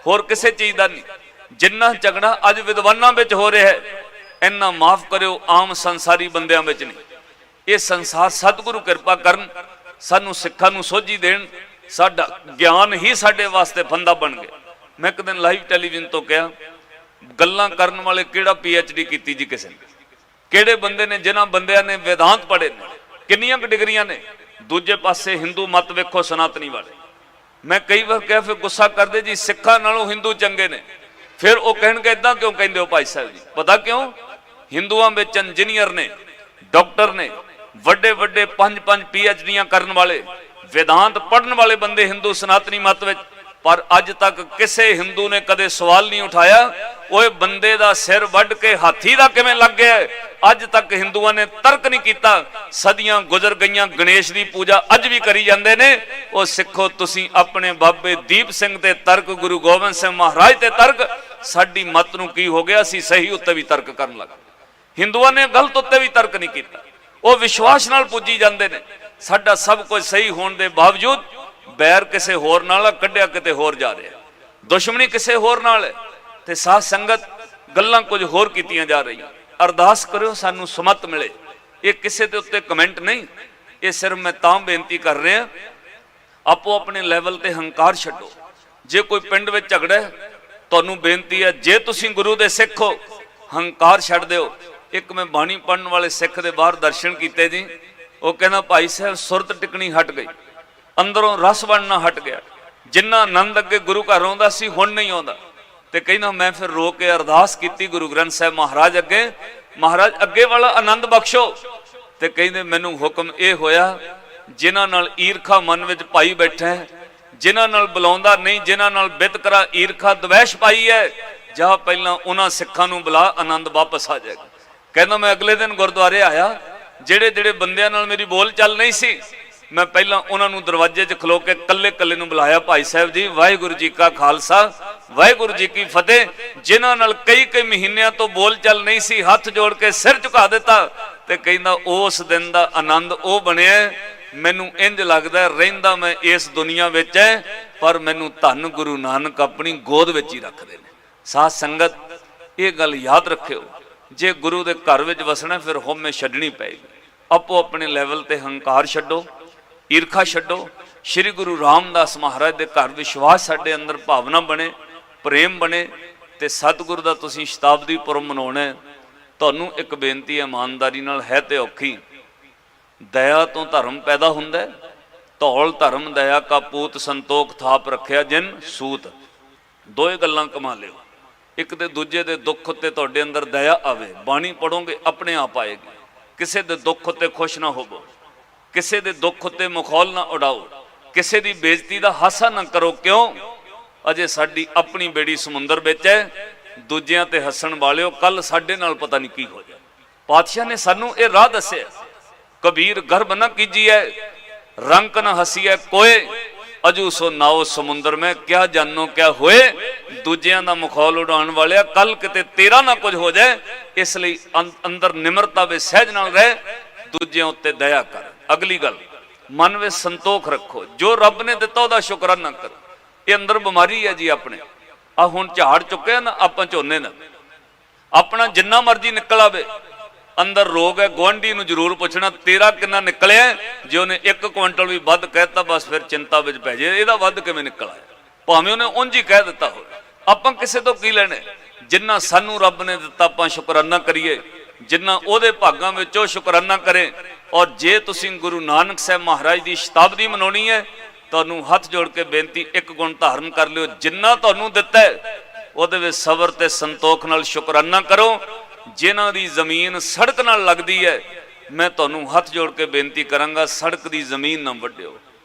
होर किसी चीज़ का नहीं। जिन्ना झगड़ा अज विद्वानां विच हो रहा है, इन्ना माफ करो आम संसारी बंदियां विच नहीं। ये संसार सतगुरु किरपा करन, सानू सिखां नूं सोझी देण, साडा ज्ञान ही साडे वास्ते फंदा बन गया। मैं एक दिन लाइव टैलीविजन तो कहा, गल्लां करन वाले किहड़ा PhD कीती जी किसी ने? किहड़े बंदे ने जिन्हां बंदियां ने वेदांत पढ़े ने, किन्नियां डिग्रियां ने? दूजे पासे हिंदू मत वेखो सनातनी वाले। मैं कई बार कहा फिर गुस्सा करदे जी सिखां नालों हिंदू चंगे ने। फिर वो कहणगे इदां क्यों कहंदे हो भाई साहब जी? पता क्यों? हिंदुआं विच इंजीनियर ने, डॉक्टर ने, वड्डे वड्डे 5-5 PhDयां करन वाले, वेदांत पढ़न वाले बंदे हिंदू सनातनी मत विच। पर अज तक किसी हिंदू ने कदे सवाल नहीं उठाया ओए बंदे दा सिर वढ़ के हाथी दा किवें लग गया। अज तक हिंदुआं ने तर्क नहीं किया। सदियां गुजर गईयां, गणेश की पूजा अज भी करी जांदे ने। ओ सिखो तुसीं अपने बाबे दीप सिंह ते तर्क, गुरु गोबिंद सिंह महाराज ते तर्क, साडी मत नूं की हो गया? असीं सही उत्ते भी तर्क करन लग। हिंदुआं ने गलत उत्ते भी तर्क नहीं किया। वो विश्वास नाल पूजी जांदे ने। साडा सब कुछ सही होने के बावजूद बैर किसी होर नाल कढ़िया किते होर जा रहा, दुश्मनी किसी होर नाल है, ते साध संगत गल्लां कुछ होर कीतियां जा रही। अरदास करो सानू सुमत मिले। ये किसी के उत्ते कमेंट नहीं, ये सिर्फ मैं तां बेनती कर रहा, आपो अपने लैवल ते हंकार छड्डो। जे कोई पिंड विच झगड़ा है, तुहानू बेनती है जे तुसीं गुरु दे सिख हो, हंकार छड्ड दिओ। एक मैं बाणी पढ़न वाले सिख दे बाहर दर्शन कीते जी, वो कहना भाई साहब सुरत टिकनी हट गई, अंदरों रस बनना हट गया, ਜਿੰਨਾ ਆਨੰਦ ਅੱਗੇ ਗੁਰੂ ਘਰ ਆਉਂਦਾ ਸੀ ਹੁਣ ਨਹੀਂ ਆਉਂਦਾ। ਤੇ ਕਹਿੰਦਾ ਮੈਂ ਫਿਰ ਰੋ ਕੇ ਅਰਦਾਸ ਕੀਤੀ ਗੁਰੂ ਗ੍ਰੰਥ ਸਾਹਿਬ ਮਹਾਰਾਜ ਅੱਗੇ, ਮਹਾਰਾਜ ਅੱਗੇ ਵਾਲਾ ਆਨੰਦ ਬਖਸ਼ੋ। ਤੇ ਕਹਿੰਦੇ ਮੈਨੂੰ ਹੁਕਮ ਇਹ ਹੋਇਆ, ਜਿਨ੍ਹਾਂ ਨਾਲ ਈਰਖਾ ਮਨ ਵਿੱਚ ਪਾਈ ਬੈਠਾ ਹੈ, ਜਿਨ੍ਹਾਂ ਨਾਲ ਬੁਲਾਉਂਦਾ ਨਹੀਂ, ਜਿਨ੍ਹਾਂ ਨਾਲ ਬਿਤਕਰਾ ਈਰਖਾ ਦਵੈਸ਼ ਪਾਈ ਹੈ, ਜਾ ਪਹਿਲਾਂ ਉਹਨਾਂ ਸਿੱਖਾਂ ਨੂੰ ਬੁਲਾ, ਆਨੰਦ ਵਾਪਸ ਆ ਜਾਏਗਾ। ਕਹਿੰਦਾ ਮੈਂ ਅਗਲੇ ਦਿਨ ਗੁਰਦੁਆਰੇ ਆਇਆ, ਜਿਹੜੇ ਜਿਹੜੇ ਬੰਦਿਆਂ ਨਾਲ ਮੇਰੀ ਬੋਲ ਚੱਲ ਨਹੀਂ ਸੀ, ਮੈਂ ਪਹਿਲਾਂ ਉਹਨਾਂ ਨੂੰ ਦਰਵਾਜ਼ੇ 'ਚ ਖਲੋ ਕੇ ਕੱਲੇ ਕੱਲੇ ਨੂੰ ਬੁਲਾਇਆ, ਭਾਈ ਸਾਹਿਬ ਜੀ ਵਾਹਿਗੁਰੂ ਜੀ ਕਾ ਖਾਲਸਾ ਵਾਹਿਗੁਰੂ ਜੀ ਕੀ ਫਤਿਹ। ਜਿਨ੍ਹਾਂ ਨਾਲ ਕਈ ਮਹੀਨਿਆਂ ਤੋਂ ਬੋਲ ਚੱਲ ਨਹੀਂ ਸੀ, ਹੱਥ ਜੋੜ ਕੇ ਸਿਰ ਝੁਕਾ ਦਿੱਤਾ। ਤੇ ਕਹਿੰਦਾ ਉਸ ਦਿਨ ਦਾ ਆਨੰਦ ਉਹ ਬਣਿਆ, ਮੈਨੂੰ ਇੰਜ ਲੱਗਦਾ ਰਹਿੰਦਾ ਮੈਂ ਇਸ ਦੁਨੀਆ ਵਿੱਚ ਹੈ, ਪਰ ਮੈਨੂੰ ਧੰਨ ਗੁਰੂ ਨਾਨਕ ਆਪਣੀ ਗੋਦ ਵਿੱਚ ਹੀ ਰੱਖਦੇ ਨੇ। ਸਾਧ ਸੰਗਤ ਇਹ ਗੱਲ ਯਾਦ ਰੱਖਿਓ, ਜੇ ਗੁਰੂ ਦੇ ਘਰ ਵਿੱਚ ਵਸਣਾ ਫਿਰ ਹਉਮੈ ਛੱਡਣੀ ਪਏਗੀ। ਆਪੋ ਆਪਣੇ ਲੈਵਲ ਤੇ ਹੰਕਾਰ ਛੱਡੋ, ਈਰਖਾ ਛੱਡੋ। ਸ਼੍ਰੀ ਗੁਰੂ ਰਾਮਦਾਸ ਮਹਾਰਾਜ ਦੇ ਘਰ ਵਿਸ਼ਵਾਸ ਸਾਡੇ ਅੰਦਰ ਭਾਵਨਾ ਬਣੇ, ਪ੍ਰੇਮ ਬਣੇ। ਤੇ ਸਤਿਗੁਰੂ ਦਾ ਤੁਸੀਂ ਸ਼ਤਾਬਦੀ ਪੁਰਬ ਮਨਾਉਣਾ, ਤੁਹਾਨੂੰ ਇੱਕ ਬੇਨਤੀ ਇਮਾਨਦਾਰੀ ਨਾਲ ਹੈ ਤੇ ਔਖੀ, ਦਇਆ ਤੋਂ ਧਰਮ ਪੈਦਾ ਹੁੰਦਾ ਹੈ। ਧੌਲ ਧਰਮ ਦਇਆ ਕਾ ਪੂਤ, ਸੰਤੋਖ ਥਾਪ ਰੱਖਿਆ ਜਿਨ ਸੂਤ। ਦੋਏ ਗੱਲਾਂ ਕਮਾ ਲਿਓ, ਇੱਕ ਤੇ ਦੂਜੇ ਦੇ ਦੁੱਖ ਉੱਤੇ ਤੁਹਾਡੇ ਅੰਦਰ ਦਇਆ ਆਵੇ। ਬਾਣੀ ਪੜੋਗੇ ਆਪਣੇ ਆਪ ਆਏਗੀ। ਕਿਸੇ ਦੇ ਦੁੱਖ ਉੱਤੇ ਖੁਸ਼ ਨਾ ਹੋਵੋ, ਕਿਸੇ ਦੇ ਦੁੱਖ ਉੱਤੇ ਮਖੌਲ ਨਾ ਉਡਾਓ, ਕਿਸੇ ਦੀ ਬੇਇੱਜ਼ਤੀ ਦਾ ਹਾਸਾ ਨਾ ਕਰੋ। ਕਿਉਂ? ਅਜੇ ਸਾਡੀ ਆਪਣੀ ਬੇੜੀ ਸਮੁੰਦਰ ਵਿੱਚ ਹੈ, ਦੂਜਿਆਂ ਤੇ ਹੱਸਣ ਵਾਲਿਓ ਕੱਲ ਸਾਡੇ ਨਾਲ ਪਤਾ ਨਹੀਂ ਕੀ ਹੋ ਜਾਏ। ਪਾਤਸ਼ਾਹ ਨੇ ਸਾਨੂੰ ਇਹ ਰਾਹ ਦੱਸਿਆ, ਕਬੀਰ ਗਰਬ ਨਾ ਕੀਜੀਐ, ਰੰਕ ਨਾ ਹਸੀਐ ਕੋਏ, ਅਜੂ ਸੋ ਨਾਓ ਸਮੁੰਦਰ ਮੈਂ, ਕਿਆ ਜਾਨੋ ਕਿਆ ਹੋਏ। ਦੂਜਿਆਂ ਦਾ ਮਖੌਲ ਉਡਾਉਣ ਵਾਲਿਆ ਕੱਲ ਕਿਤੇ ਤੇਰਾ ਨਾ ਕੁਝ ਹੋ ਜਾਏ। ਇਸ ਲਈ ਅੰਦਰ ਨਿਮਰਤਾ ਵਿੱਚ ਸਹਿਜ ਨਾਲ ਰਹਿ, ਦੂਜਿਆਂ ਉੱਤੇ ਦਇਆ ਕਰ। ਅਗਲੀ ਗੱਲ, ਮਨ ਵਿੱਚ ਸੰਤੋਖ ਰੱਖੋ, ਜੋ ਰੱਬ ਨੇ ਦਿੱਤਾ ਉਹਦਾ ਸ਼ੁਕਰਾਨਾ ਕਰੋ। ਇਹ ਅੰਦਰ ਬਿਮਾਰੀ ਹੈ ਜੀ ਆਪਣੇ। ਆ ਹੁਣ ਝਾੜ ਚੁੱਕਿਆ ਨਾ ਆਪਾਂ ਝੋਨੇ ਨਾਲ, ਆਪਣਾ ਜਿੰਨਾ ਮਰਜ਼ੀ ਨਿਕਲ ਆਵੇ, ਅੰਦਰ ਰੋਗ ਹੈ। ਗੁਆਂਢੀ ਨੂੰ ਜ਼ਰੂਰ ਪੁੱਛਣਾ ਤੇਰਾ ਕਿੰਨਾ ਨਿਕਲਿਆ, ਜੇ ਉਹਨੇ 1 ਕੁਇੰਟਲ ਵੀ ਵੱਧ ਕਹਿਤਾ ਬਸ ਫਿਰ ਚਿੰਤਾ ਵਿੱਚ ਪੈ ਜੇ, ਇਹਦਾ ਵੱਧ ਕਿਵੇਂ ਨਿਕਲ ਆਇਆ, ਭਾਵੇਂ ਉਹਨੇ ਉਂਝ ਹੀ ਕਹਿ ਦਿੱਤਾ ਹੋਵੇ। ਆਪਾਂ ਕਿਸੇ ਤੋਂ ਕੀ ਲੈਣੇ? ਜਿੰਨਾ ਸਾਨੂੰ ਰੱਬ ਨੇ ਦਿੱਤਾ ਆਪਾਂ ਸ਼ੁਕਰਾਨਾ ਕਰੀਏ, ਜਿੰਨਾ ਉਹਦੇ ਭਾਗਾਂ ਵਿੱਚ ਉਹ ਸ਼ੁਕਰਾਨਾ ਕਰੇ। ਔਰ ਜੇ ਤੁਸੀਂ ਗੁਰੂ ਨਾਨਕ ਸਾਹਿਬ ਮਹਾਰਾਜ ਦੀ ਸ਼ਤਾਬਦੀ ਮਨਾਉਣੀ ਹੈ, ਤੁਹਾਨੂੰ ਹੱਥ ਜੋੜ ਕੇ ਬੇਨਤੀ, ਇੱਕ ਗੁਣ ਧਾਰਨ ਕਰ ਲਿਓ, ਜਿੰਨਾ ਤੁਹਾਨੂੰ ਦਿੱਤਾ ਹੈ ਉਹਦੇ ਵਿੱਚ ਸਬਰ ਤੇ ਸੰਤੋਖ ਨਾਲ ਸ਼ੁਕਰਾਨਾ ਕਰੋ। ਜਿਨ੍ਹਾਂ ਦੀ ਜ਼ਮੀਨ ਸੜਕ ਨਾਲ ਲੱਗਦੀ ਹੈ, ਮੈਂ ਤੁਹਾਨੂੰ ਹੱਥ ਜੋੜ ਕੇ ਬੇਨਤੀ ਕਰਾਂਗਾ, ਸੜਕ ਦੀ ਜ਼ਮੀਨ ਨਾ ਵੱਢਿਓ,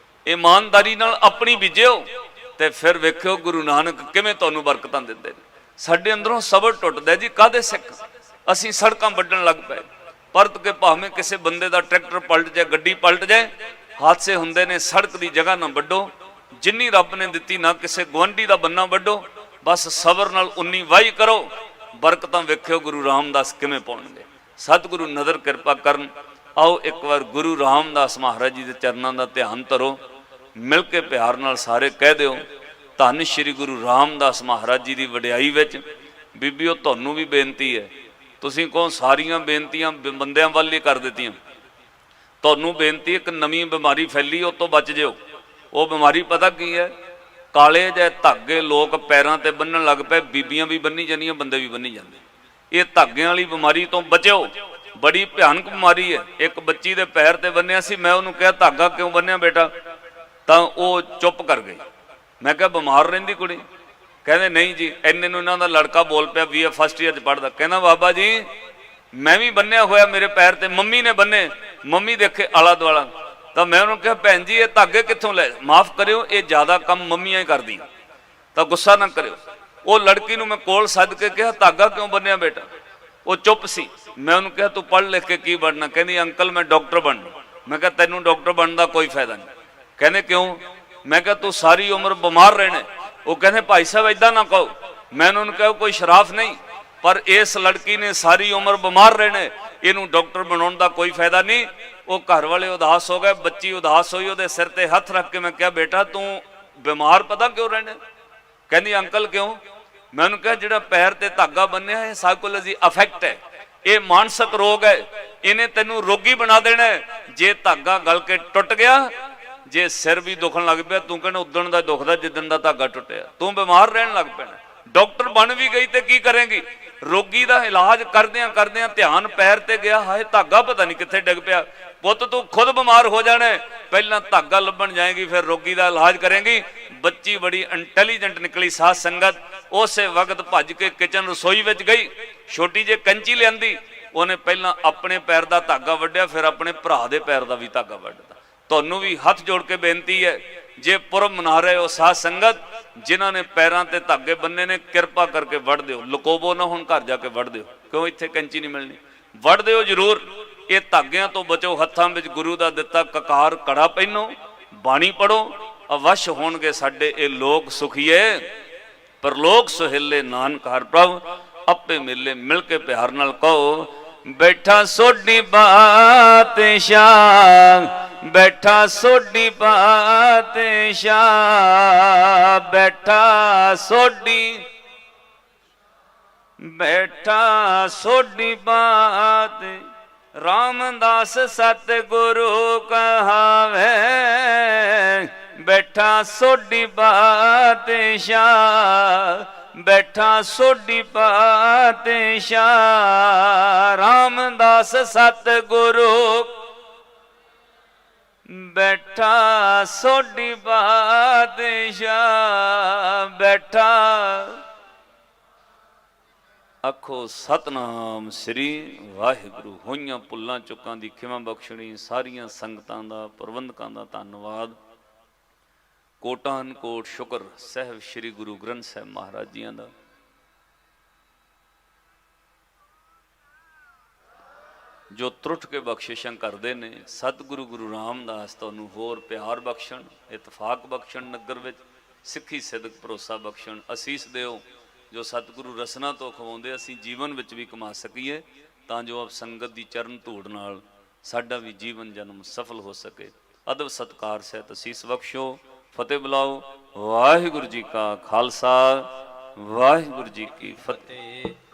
ਇਮਾਨਦਾਰੀ ਨਾਲ ਆਪਣੀ ਬੀਜਿਓ, ਤੇ ਫਿਰ ਵੇਖਿਓ ਗੁਰੂ ਨਾਨਕ ਕਿਵੇਂ ਤੁਹਾਨੂੰ ਬਰਕਤਾਂ ਦਿੰਦੇ ਨੇ। ਸਾਡੇ ਅੰਦਰੋਂ ਸਬਰ ਟੁੱਟਦਾ ਜੀ, ਕਾਹਦੇ ਸਿੱਖ ਅਸੀਂ ਸੜਕਾਂ ਵੱਢਣ ਲੱਗ ਪਏ। ਪਰਤ ਕੇ ਭਾਵੇਂ ਕਿਸੇ ਬੰਦੇ ਦਾ ਟਰੈਕਟਰ ਪਲਟ ਜਾਏ, ਗੱਡੀ ਪਲਟ ਜਾਏ, ਹਾਦਸੇ ਹੁੰਦੇ ਨੇ। ਸੜਕ ਦੀ ਜਗ੍ਹਾ ਨਾ ਵੱਢੋ, ਜਿੰਨੀ ਰੱਬ ਨੇ ਦਿੱਤੀ ਨਾ ਕਿਸੇ ਗੁਆਂਢੀ ਦਾ ਬੰਨਾ ਵੱਢੋ, ਬਸ ਸਬਰ ਨਾਲ ਉਨੀ ਵਾਹੀ ਕਰੋ, ਬਰਕਤਾਂ ਵੇਖਿਓ ਗੁਰੂ ਰਾਮਦਾਸ ਕਿਵੇਂ ਪਾਉਣਗੇ। ਸਤਿਗੁਰੂ ਨਜ਼ਰ ਕਿਰਪਾ ਕਰਨ। ਆਓ ਇੱਕ ਵਾਰ ਗੁਰੂ ਰਾਮਦਾਸ ਮਹਾਰਾਜ ਜੀ ਦੇ ਚਰਨਾਂ ਦਾ ਧਿਆਨ ਧਰੋ, ਮਿਲ ਕੇ ਪਿਆਰ ਨਾਲ ਸਾਰੇ ਕਹਿ ਦਿਓ, ਧੰਨ ਸ਼੍ਰੀ ਗੁਰੂ ਰਾਮਦਾਸ ਮਹਾਰਾਜ ਜੀ ਦੀ ਵਡਿਆਈ ਵਿੱਚ। ਬੀਬੀਓ ਤੁਹਾਨੂੰ ਵੀ ਬੇਨਤੀ ਹੈ, ਤੁਸੀਂ ਕਹੋ ਸਾਰੀਆਂ ਬੇਨਤੀਆਂ ਬੰਦਿਆਂ ਵੱਲ ਹੀ ਕਰ ਦਿੱਤੀਆਂ, ਤੁਹਾਨੂੰ ਬੇਨਤੀ, ਇੱਕ ਨਵੀਂ ਬਿਮਾਰੀ ਫੈਲੀ, ਉਹ ਤੋਂ ਬਚ ਜਿਓ। ਉਹ ਬਿਮਾਰੀ ਪਤਾ ਕੀ ਹੈ? ਕਾਲੇ ਜਿਹੇ ਧਾਗੇ ਲੋਕ ਪੈਰਾਂ ਤੇ ਬੰਨਣ ਲੱਗ ਪਏ, ਬੀਬੀਆਂ ਵੀ ਬੰਨੀ ਜਾਂਦੀਆਂ, ਬੰਦੇ ਵੀ ਬੰਨੀ ਜਾਂਦੇ। ਇਹ ਧਾਗਿਆਂ ਵਾਲੀ ਬਿਮਾਰੀ ਤੋਂ ਬਚਿਓ, ਬੜੀ ਭਿਆਨਕ ਬਿਮਾਰੀ ਹੈ। ਇੱਕ ਬੱਚੀ ਦੇ ਪੈਰ ਤੇ ਬੰਨਿਆ ਸੀ, ਮੈਂ ਉਹਨੂੰ ਕਿਹਾ ਧਾਗਾ ਕਿਉਂ ਬੰਨਿਆ ਬੇਟਾ, ਤਾਂ ਉਹ ਚੁੱਪ ਕਰ ਗਈ। ਮੈਂ ਕਿਹਾ ਬਿਮਾਰ ਰਹਿੰਦੀ ਕੁੜੀ? ਕਹਿੰਦੇ ਨਹੀਂ ਜੀ। ਇੰਨੇ ਨੂੰ ਇਹਨਾਂ ਦਾ ਲੜਕਾ ਬੋਲ ਪਿਆ, BA ਫਸਟ ਈਅਰ 'ਚ ਪੜ੍ਹਦਾ, ਕਹਿੰਦਾ ਬਾਬਾ ਜੀ ਮੈਂ ਵੀ ਬੰਨਿਆ ਹੋਇਆ ਮੇਰੇ ਪੈਰ ਤੇ, ਮੰਮੀ ਨੇ ਬੰਨੇ, ਮੰਮੀ ਦੇਖੇ ਆਲਾ ਦੁਆਲਾ। ਤਾਂ ਮੈਂ ਉਹਨੂੰ ਕਿਹਾ ਭੈਣ ਜੀ ਇਹ ਧਾਗੇ ਕਿੱਥੋਂ ਲੈ, ਮਾਫ ਕਰਿਓ ਇਹ ਜ਼ਿਆਦਾ ਕੰਮ ਮੰਮੀਆਂ ਹੀ ਕਰਦੀਆਂ, ਤਾਂ ਗੁੱਸਾ ਨਾ ਕਰਿਓ। ਉਹ ਲੜਕੀ ਨੂੰ ਮੈਂ ਕੋਲ ਸੱਦ ਕੇ ਕਿਹਾ ਧਾਗਾ ਕਿਉਂ ਬੰਨਿਆ ਬੇਟਾ? ਉਹ ਚੁੱਪ ਸੀ। ਮੈਂ ਉਹਨੂੰ ਕਿਹਾ ਤੂੰ ਪੜ੍ਹ ਲਿਖ ਕੇ ਕੀ ਬਣਨਾ? ਕਹਿੰਦੀ ਅੰਕਲ ਮੈਂ ਡਾਕਟਰ ਬਣਨਾ। ਮੈਂ ਕਿਹਾ ਤੈਨੂੰ ਡਾਕਟਰ ਬਣਨ ਦਾ ਕੋਈ ਫਾਇਦਾ ਨਹੀਂ। ਕਹਿੰਦੇ ਕਿਉਂ? ਮੈਂ ਕਿਹਾ ਤੂੰ ਸਾਰੀ ਉਮਰ ਬਿਮਾਰ ਰਹਿਣਾ। ਉਹ ਕਹਿੰਦੇ ਭਾਈ ਸਾਹਿਬ ਇਦਾਂ ਨਾ ਕਹੋ। ਮੈਂ ਉਹਨਾਂ ਨੂੰ ਕਿਹਾ ਕੋਈ ਸ਼ਰਾਫ ਨਹੀਂ, ਪਰ ਇਸ ਲੜਕੀ ਨੇ ਸਾਰੀ ਉਮਰ ਬਿਮਾਰ ਰਹਿਣਾ, ਇਹਨੂੰ ਡਾਕਟਰ ਬਣਾਉਣ ਦਾ ਕੋਈ ਫਾਇਦਾ ਨਹੀਂ। ਉਹ ਘਰ ਵਾਲੇ ਉਦਾਸ ਹੋ ਗਏ, ਬੱਚੀ ਉਦਾਸ ਹੋਈ, ਉਹਦੇ ਸਿਰ ਤੇ ਹੱਥ ਰੱਖ ਕੇ ਮੈਂ ਕਿਹਾ ਬੇਟਾ ਤੂੰ ਬਿਮਾਰ ਪਤਾ ਕਿਉਂ ਰਹਿਣਾ? ਕਹਿੰਦੀ ਅੰਕਲ ਕਿਉਂ? ਮੈਂ ਉਹਨੂੰ ਕਿਹਾ ਜਿਹੜਾ ਪੈਰ ਤੇ ਧਾਗਾ ਬੰਨਿਆ ਇਹ ਸਾਈਕੋਲੋਜੀ ਅਫੈਕਟ ਹੈ, ਇਹ ਮਾਨਸਿਕ ਰੋਗ ਹੈ, ਇਹਨੇ ਤੈਨੂੰ ਰੋਗੀ ਬਣਾ ਦੇਣਾ। ਜੇ ਧਾਗਾ ਗਲ ਕੇ ਟੁੱਟ ਗਿਆ, ਜੇ ਸਿਰ ਵੀ ਦੁਖਣ ਲੱਗ ਪਿਆ, ਤੂੰ ਕਹਿੰਦਾ ਉਦਣ ਦਾ ਦੁਖਦਾ ਜਿੱਦਣ ਦਾ ਧਾਗਾ ਟੁੱਟਿਆ, ਤੂੰ ਬਿਮਾਰ ਰਹਿਣ ਲੱਗ ਪੈਣਾ। ਡਾਕਟਰ ਬਣ ਵੀ ਗਈ ਤੇ ਕੀ ਕਰੇਗੀ? रोगी दा इलाज करदियां करदियां ध्यान पैर ते गया, हाय धागा पता नहीं कित्थे डिग पिया, पुत तू खुद बीमार हो जाना है, पहला धागा लभण जाएगी फिर रोगी दा इलाज करेंगी। बच्ची बड़ी इंटैलीजेंट निकली साध संगत, उस वक्त भज के किचन रसोई विच गई, छोटी जी कंची लियांदी, उन्हें पहला अपने पैर का धागा वड्डिया, फिर अपने भरा दे पैर का भी धागा वड्डता। तुहानूं भी हथ जोड़ के बेनती है, जे पुरब मना रहे हो साध संगत, जिन्हां ने पैरां ते धागे बन्ने ने, कृपा करके वड़ दिओ, लुकोवो ना, हुण घर जाके वड़ दिओ, क्यों इत्थे कैंची नहीं मिलनी, वड़ दिओ जरूर। ये धागियां तो बचो, हत्थां विच गुरु दा दिता ककार कड़ा पहनो, बाणी पढ़ो, अवश्य होणगे साडे ये लोक सुखीए, परलोक सुहेले नानक हर प्रभ अपे मिले। मिल के प्यार नाल कहो, बैठा सोडी बादशाह, बैठा सोडी बादशाह, बैठा सोडी, बैठा सोडी बात, रामदास सतगुरु कहावे, बैठा सोडी बादशाह, बैठा सोडी बादशाह, रामदास सतगुरु, बैठा सोडी बादशाह, बैठा। आखो सतनाम श्री वाहिगुरू। होइयां भुल्लां चुकां दी खिमा बख्शणी, सारियां संगतां दा प्रबंधकां दा धन्नवाद, कोटान कोट शुक्र साहब श्री गुरु ग्रंथ साहब महाराज जियां दा। जो त्रुट के बख्शिशां करते ने, सतगुरु गुरु रामदास तुहानूं होर प्यार बख्शण, इतफाक बख्शण, नगर विच सिੱਖੀ सिदक भरोसा बख्शण, असीस दिओ जो सतगुरु रसना तो खवाउंदे असीं जीवन विच भी कमा सकीए, तां जो आप संगत दी चरण धूड़ नाल साडा भी जीवन जन्म सफल हो सके। अदब सत्कार सहित असीस बख्शो, फतेह बुलाओ। वाहिगुरू जी का खालसा, वाहिगुरू जी की फतेह।